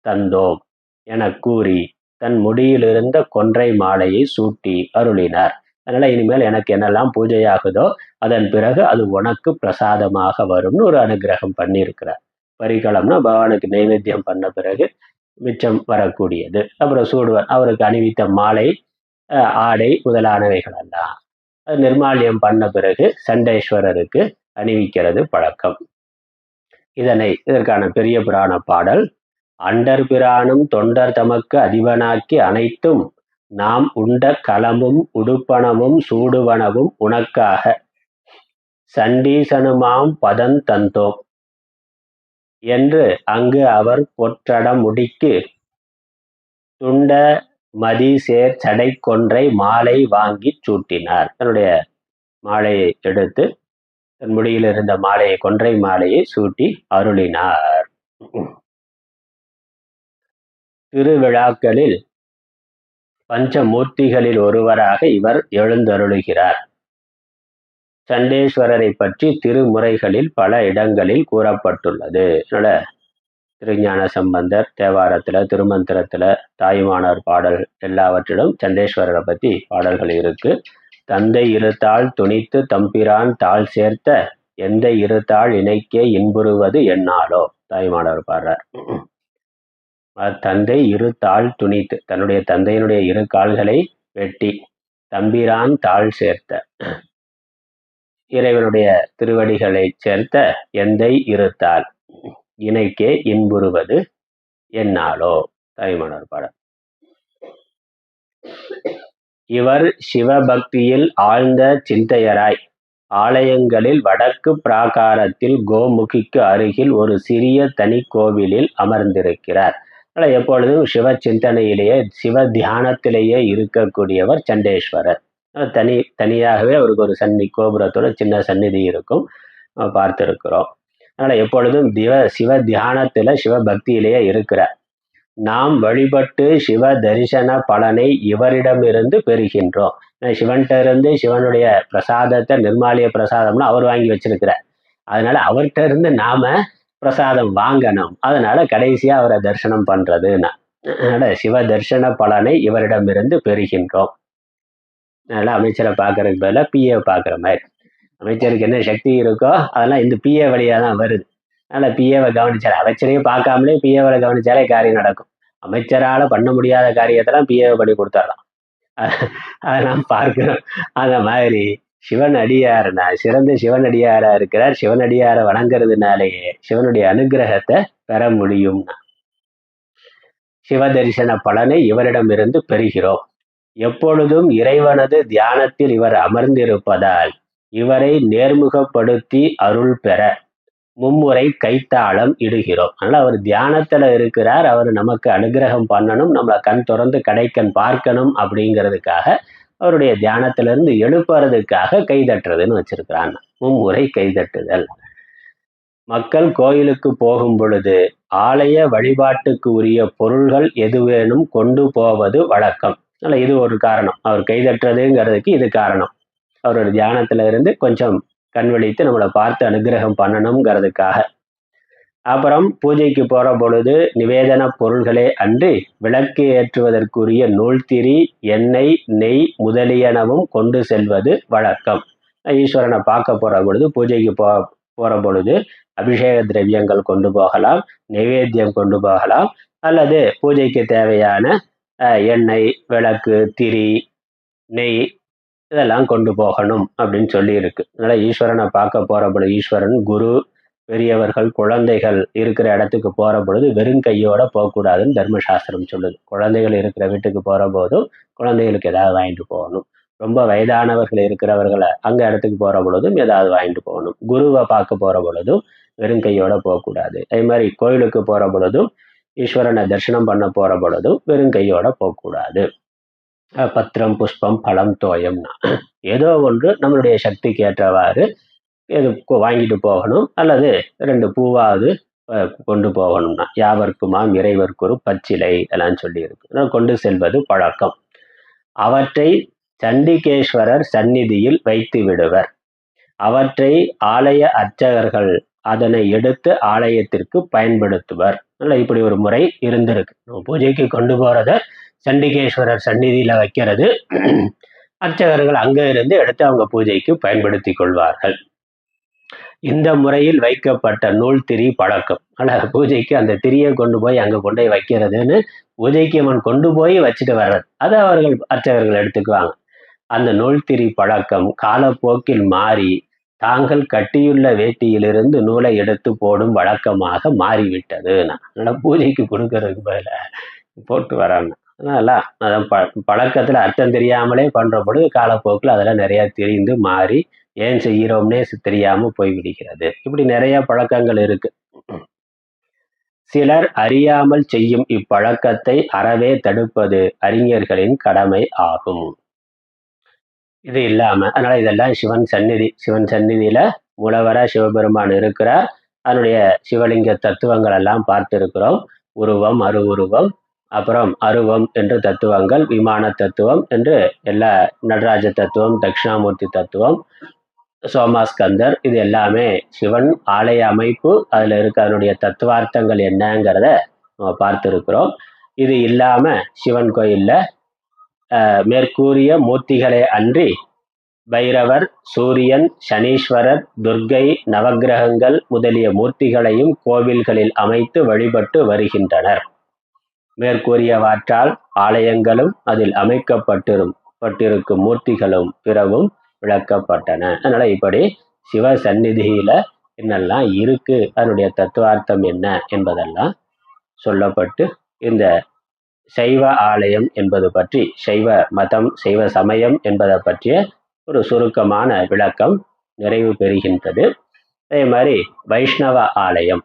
தந்தோம் என கூறி தன் முடியிலிருந்த கொன்றை மாலையை சூட்டி அருளினார். அதனால இனிமேல் எனக்கு என்னெல்லாம் பூஜையாகுதோ அதன் பிறகு அது உனக்கு பிரசாதமாக வரும்னு ஒரு அனுகிரகம் பண்ணியிருக்கிறார். பரிகலம்னா பகவானுக்கு நைவேத்தியம் பண்ண பிறகு மிச்சம் வரக்கூடியது. அப்புறம் சூடுவன், அவருக்கு அணிவித்த மாலை, ஆடை முதலானவைகள் எல்லாம் அது நிர்மால்யம் பண்ண பிறகு சண்டேஸ்வரருக்கு அணிவிக்கிறது பழக்கம். இதற்கான பெரிய புராண பாடல், அண்டர் பிரானும் தொண்டர் தமக்கு அதிபனாக்கி அனைத்தும் நாம் உண்ட கலமும் உடுப்பனமும் சூடுவனவும் உனக்காக சண்டீசனுமாம் பதம் தந்தோம் என்று அங்கு அவர் பொற்றட முடிக்கு துண்ட மதி சேர் சடை கொன்றை மாலை வாங்கி சூட்டினார். தன்னுடைய மாலையை எடுத்து தன் முடியில் இருந்த மாலையை, கொன்றை மாலையை சூட்டி அருளினார். திருவிழாக்களில் பஞ்சமூர்த்திகளில் ஒருவராக இவர் எழுந்தருளுகிறார். சண்டேஸ்வரரை பற்றி திருமுறைகளில் பல இடங்களில் கூறப்பட்டுள்ளது. அதனால திருஞான சம்பந்தர் தேவாரத்துல, திருமந்திரத்துல, தாயுமானவர் பாடல் எல்லாவற்றிலும் சண்டேஸ்வரரை பத்தி பாடல்கள் இருக்கு. தந்தை இருத்தாள் துணித்து தம்பிரான் தாள் சேர்த்த எந்த இருத்தாள் இணைக்கே இன்புறுவது என்னாலோ, தாயுமானவர் பாடுறார். தந்தை இரு தாள் துணித்து, தன்னுடைய தந்தையினுடைய இரு கால்களை வெட்டி, தம்பிரான் தாள் சேர்த்த, இறைவனுடைய திருவடிகளை சேர்த்த எந்தை இருத்தாள் இணைக்கே இன்புறுவது என்னாலோ, தாயுமானவர் பாடல். இவர் சிவபக்தியில் ஆழ்ந்த சிந்தையராய் ஆலயங்களில் வடக்கு பிராகாரத்தில் கோமுகிக்கு அருகில் ஒரு சிறிய தனி கோவிலில் அமர்ந்திருக்கிறார். எப்பொழுதும் சிவ சிந்தனையிலேயே, சிவ தியானத்திலேயே இருக்கக்கூடியவர் சண்டேஸ்வரர். தனியாகவே அவருக்கு ஒரு கோபுரத்தோட சின்ன சந்நிதி இருக்கும், பார்த்திருக்கிறோம். அதனால எப்பொழுதும் சிவ தியானத்துல, சிவ பக்தியிலேயே இருக்கிறார். நாம் வழிபட்டு சிவ தரிசன பலனை இவரிடமிருந்து பெறுகின்றோம். சிவன்கிட்ட இருந்து சிவனுடைய பிரசாதத்தை, நிர்மாலிய பிரசாதம்னு அவர் வாங்கி வச்சிருக்கிறார். அதனால அவர்கிட்ட இருந்து நாம பிரசாதம் வாங்கணும். அதனால கடைசியா அவரை தரிசனம் பண்றதுன்னா, அதனால சிவ தரிசன பலனை இவரிடமிருந்து பெறுகின்றோம். அதனால அமைச்சரை பார்க்கறதுக்கு பதிலாக பிஏ பார்க்குற மாதிரி. அமைச்சருக்கு என்ன சக்தி இருக்கோ அதெல்லாம் இந்த பிஏ வழியாக தான் வருது. அதனால பிஏவை கவனிச்சாலே, அமைச்சரையே பார்க்காமலே பிஏவை கவனிச்சாலே காரியம் நடக்கும். அமைச்சரால பண்ண முடியாத காரியத்தெல்லாம் பிஏவை பண்ணி கொடுத்துடலாம். அதை நாம் பார்க்கிறோம். அந்த மாதிரி சிவன் அடியார்னா சிறந்த சிவனடியாரா இருக்கிறார். சிவனடியாரை வணங்குறதுனாலேயே சிவனுடைய அனுகிரகத்தை பெற முடியும்னா, சிவ தரிசன பலனை இவரிடமிருந்து பெறுகிறோம். எப்பொழுதும் இறைவனது தியானத்தில் இவர் அமர்ந்திருப்பதால் இவரை நேர்முகப்படுத்தி அருள் பெற மும்முறை கைத்தாளம் இடுகிறோம். அதனால அவர் தியானத்துல இருக்கிறார், அவர் நமக்கு அனுகிரகம் பண்ணணும், நம்மளை கண் திறந்து கடைக்கண் பார்க்கணும் அப்படிங்கிறதுக்காக, அவருடைய தியானத்திலிருந்து எழுப்புறதுக்காக கைதட்டுறதுன்னு வச்சிருக்கிறான். மும்முறை கைதட்டுதல். மக்கள் கோயிலுக்கு போகும் பொழுது ஆலய வழிபாட்டுக்கு உரிய பொருள்கள் எதுவேனும் கொண்டு போவது வழக்கம். அதனால இது ஒரு காரணம், அவர் கைதட்டுறதுங்கிறதுக்கு இது காரணம். அவரோட தியானத்துல இருந்து கொஞ்சம் கண் விழித்து நம்மளை பார்த்து அனுகிரகம் பண்ணணுங்கிறதுக்காக. அப்புறம் பூஜைக்கு போற பொழுது நிவேதன பொருள்களே அன்றி விளக்கு ஏற்றுவதற்குரிய நூல்திரி, எண்ணெய், நெய் முதலியனவும் கொண்டு செல்வது வழக்கம். ஈஸ்வரனை பார்க்க போற பொழுது, பூஜைக்கு போற பொழுது அபிஷேக திரவியங்கள் கொண்டு போகலாம், நைவேத்தியம் கொண்டு போகலாம், அல்லது பூஜைக்கு தேவையான எண்ணெய், விளக்கு, திரி, நெய் இதெல்லாம் கொண்டு போகணும் அப்படின்னு சொல்லி இருக்கு. அதனால ஈஸ்வரனை பார்க்க போற பொழுது, ஈஸ்வரன், குரு, பெரியவர்கள், குழந்தைகள் இருக்கிற இடத்துக்கு போற பொழுது வெறும் கையோட போகக்கூடாதுன்னு தர்மசாஸ்திரம் சொல்லுது. குழந்தைகள் இருக்கிற வீட்டுக்கு போற போதும் குழந்தைகளுக்கு ஏதாவது வாங்கிட்டு போகணும். ரொம்ப வயதானவர்கள் இருக்கிறவர்களை அங்க இடத்துக்கு போற பொழுதும் ஏதாவது வாங்கிட்டு போகணும். குருவை பார்க்க போற பொழுதும் வெறும் கையோட போகக்கூடாது. அதே மாதிரி கோயிலுக்கு போற பொழுதும், ஈஸ்வரனை தரிசனம் பண்ண போற பொழுதும் வெறும் கையோட போகக்கூடாது. பத்திரம், புஷ்பம், பழம், தோயம்னா ஏதோ ஒன்று நம்மளுடைய சக்திக்கு ஏற்றவாறு எது வாங்கிட்டு போகணும், அல்லது 2 பூவாவது கொண்டு போகணும்னா. யாவர்க்குமாம் இறைவர்க்கு ஒரு பச்சிலை எல்லாம் சொல்லி இருக்கு, கொண்டு செல்வது பழக்கம். அவற்றை சண்டிகேஸ்வரர் சந்நிதியில் வைத்து விடுவர். அவற்றை ஆலய அர்ச்சகர்கள் அதனை எடுத்து ஆலயத்திற்கு பயன்படுத்துவர். இப்படி ஒரு முறை இருந்திருக்கு. பூஜைக்கு கொண்டு போறத சண்டிகேஸ்வரர் சந்நிதியில வைக்கிறது, அர்ச்சகர்கள் அங்க இருந்து எடுத்து அவங்க பூஜைக்கு பயன்படுத்தி கொள்வார்கள். இந்த முறையில் வைக்கப்பட்ட நூல் திரி பழக்கம். பூஜைக்கு அந்த திரியை கொண்டு போய் அங்க கொண்டு போய் வைக்கிறதுன்னு, பூஜைக்கு அவன் கொண்டு போய் வச்சுட்டு வர்றது, அதை அவர்கள் அர்ச்சகர்கள் எடுத்துக்குவாங்க. அந்த நூல் திரி பழக்கம் காலப்போக்கில் மாறி தாங்கள் கட்டியுள்ள வேட்டியிலிருந்து நூலை எடுத்து போடும் வழக்கமாக மாறிவிட்டது. பூஜைக்கு கொடுக்கறதுக்கு பதில போட்டு வராங்க. அதனால அதான் பழக்கத்துல அர்த்தம் தெரியாமலே பண்ற பொழுது காலப்போக்கில் அதெல்லாம் நிறைய தெரிந்து மாறி ஏன் செய்கிறோம்னே தெரியாம போய் விடுகிறது. இப்படி நிறைய பழக்கங்கள் இருக்கு. சிலர் அறியாமல் செய்யும் இப்பழக்கத்தை அறவே தடுப்பது அறிஞர்களின் கடமை ஆகும். இது இல்லாம அதனால இதெல்லாம் சிவன் சந்நிதியில மூலவரா சிவபெருமான் இருக்கிறார். அதனுடைய சிவலிங்க தத்துவங்கள் எல்லாம் பார்த்திருக்கிறோம். உருவம், அருவுருவம், அப்புறம் அருவம் என்று தத்துவங்கள், விமான தத்துவம் என்று எல்லா நடராஜ தத்துவம், தட்சிணாமூர்த்தி தத்துவம், சோமாஸ்கந்தர், இது எல்லாமே சிவன் ஆலய அமைப்பு, அதுல இருக்க அதனுடைய தத்துவார்த்தங்கள் என்னங்கிறத நம்ம பார்த்திருக்கிறோம். இது இல்லாம சிவன் கோயில்ல மேற்கூறிய மூர்த்திகளே அன்றி பைரவர், சூரியன், சனீஸ்வரர், துர்க்கை, நவக்கிரகங்கள் முதலிய மூர்த்திகளையும் கோவில்களில் அமைத்து வழிபட்டு வருகின்றனர். மேற்கூறியவாற்றால் ஆலயங்களும் அதில் அமைக்கப்பட்டிருக்கும் மூர்த்திகளும் பிறவும் விளக்கப்பட்டன. அதனால இப்படி சிவ சந்நிதியில என்னெல்லாம் இருக்கு, அதனுடைய தத்துவார்த்தம் என்ன என்பதெல்லாம் சொல்லப்பட்டு இந்த சைவ ஆலயம் என்பது பற்றி, சைவ மதம், சைவ சமயம் என்பதை பற்றிய ஒரு சுருக்கமான விளக்கம் நிறைவு பெறுகின்றது. அதே மாதிரி வைஷ்ணவ ஆலயம்,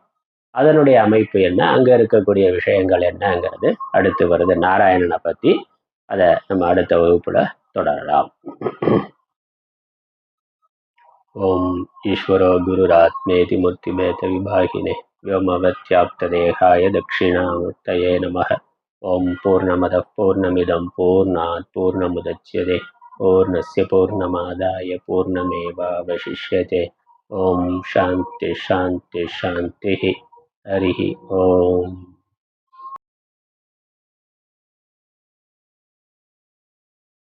அதனுடைய அமைப்பு என்ன, அங்க இருக்கக்கூடிய விஷயங்கள் என்னங்கிறது அடுத்து வருது. நாராயணனை பத்தி அதை நம்ம அடுத்த வகுப்புல தொடரலாம். ஓம் ஈஸ்வரோ குருராத்மேதி மூர்த்திபேத விபாகினே व्योमवत्याप्तदेहाय दक्षिणामूर्तये नमः. ओम पूर्णमदः पूर्णमिदं पूर्णात् पूर्णमुदच्यते पूर्णस्य पूर्णमादाय पूर्णमेवावशिष्यते. ओम शांति शांति शांति. हरि ओम.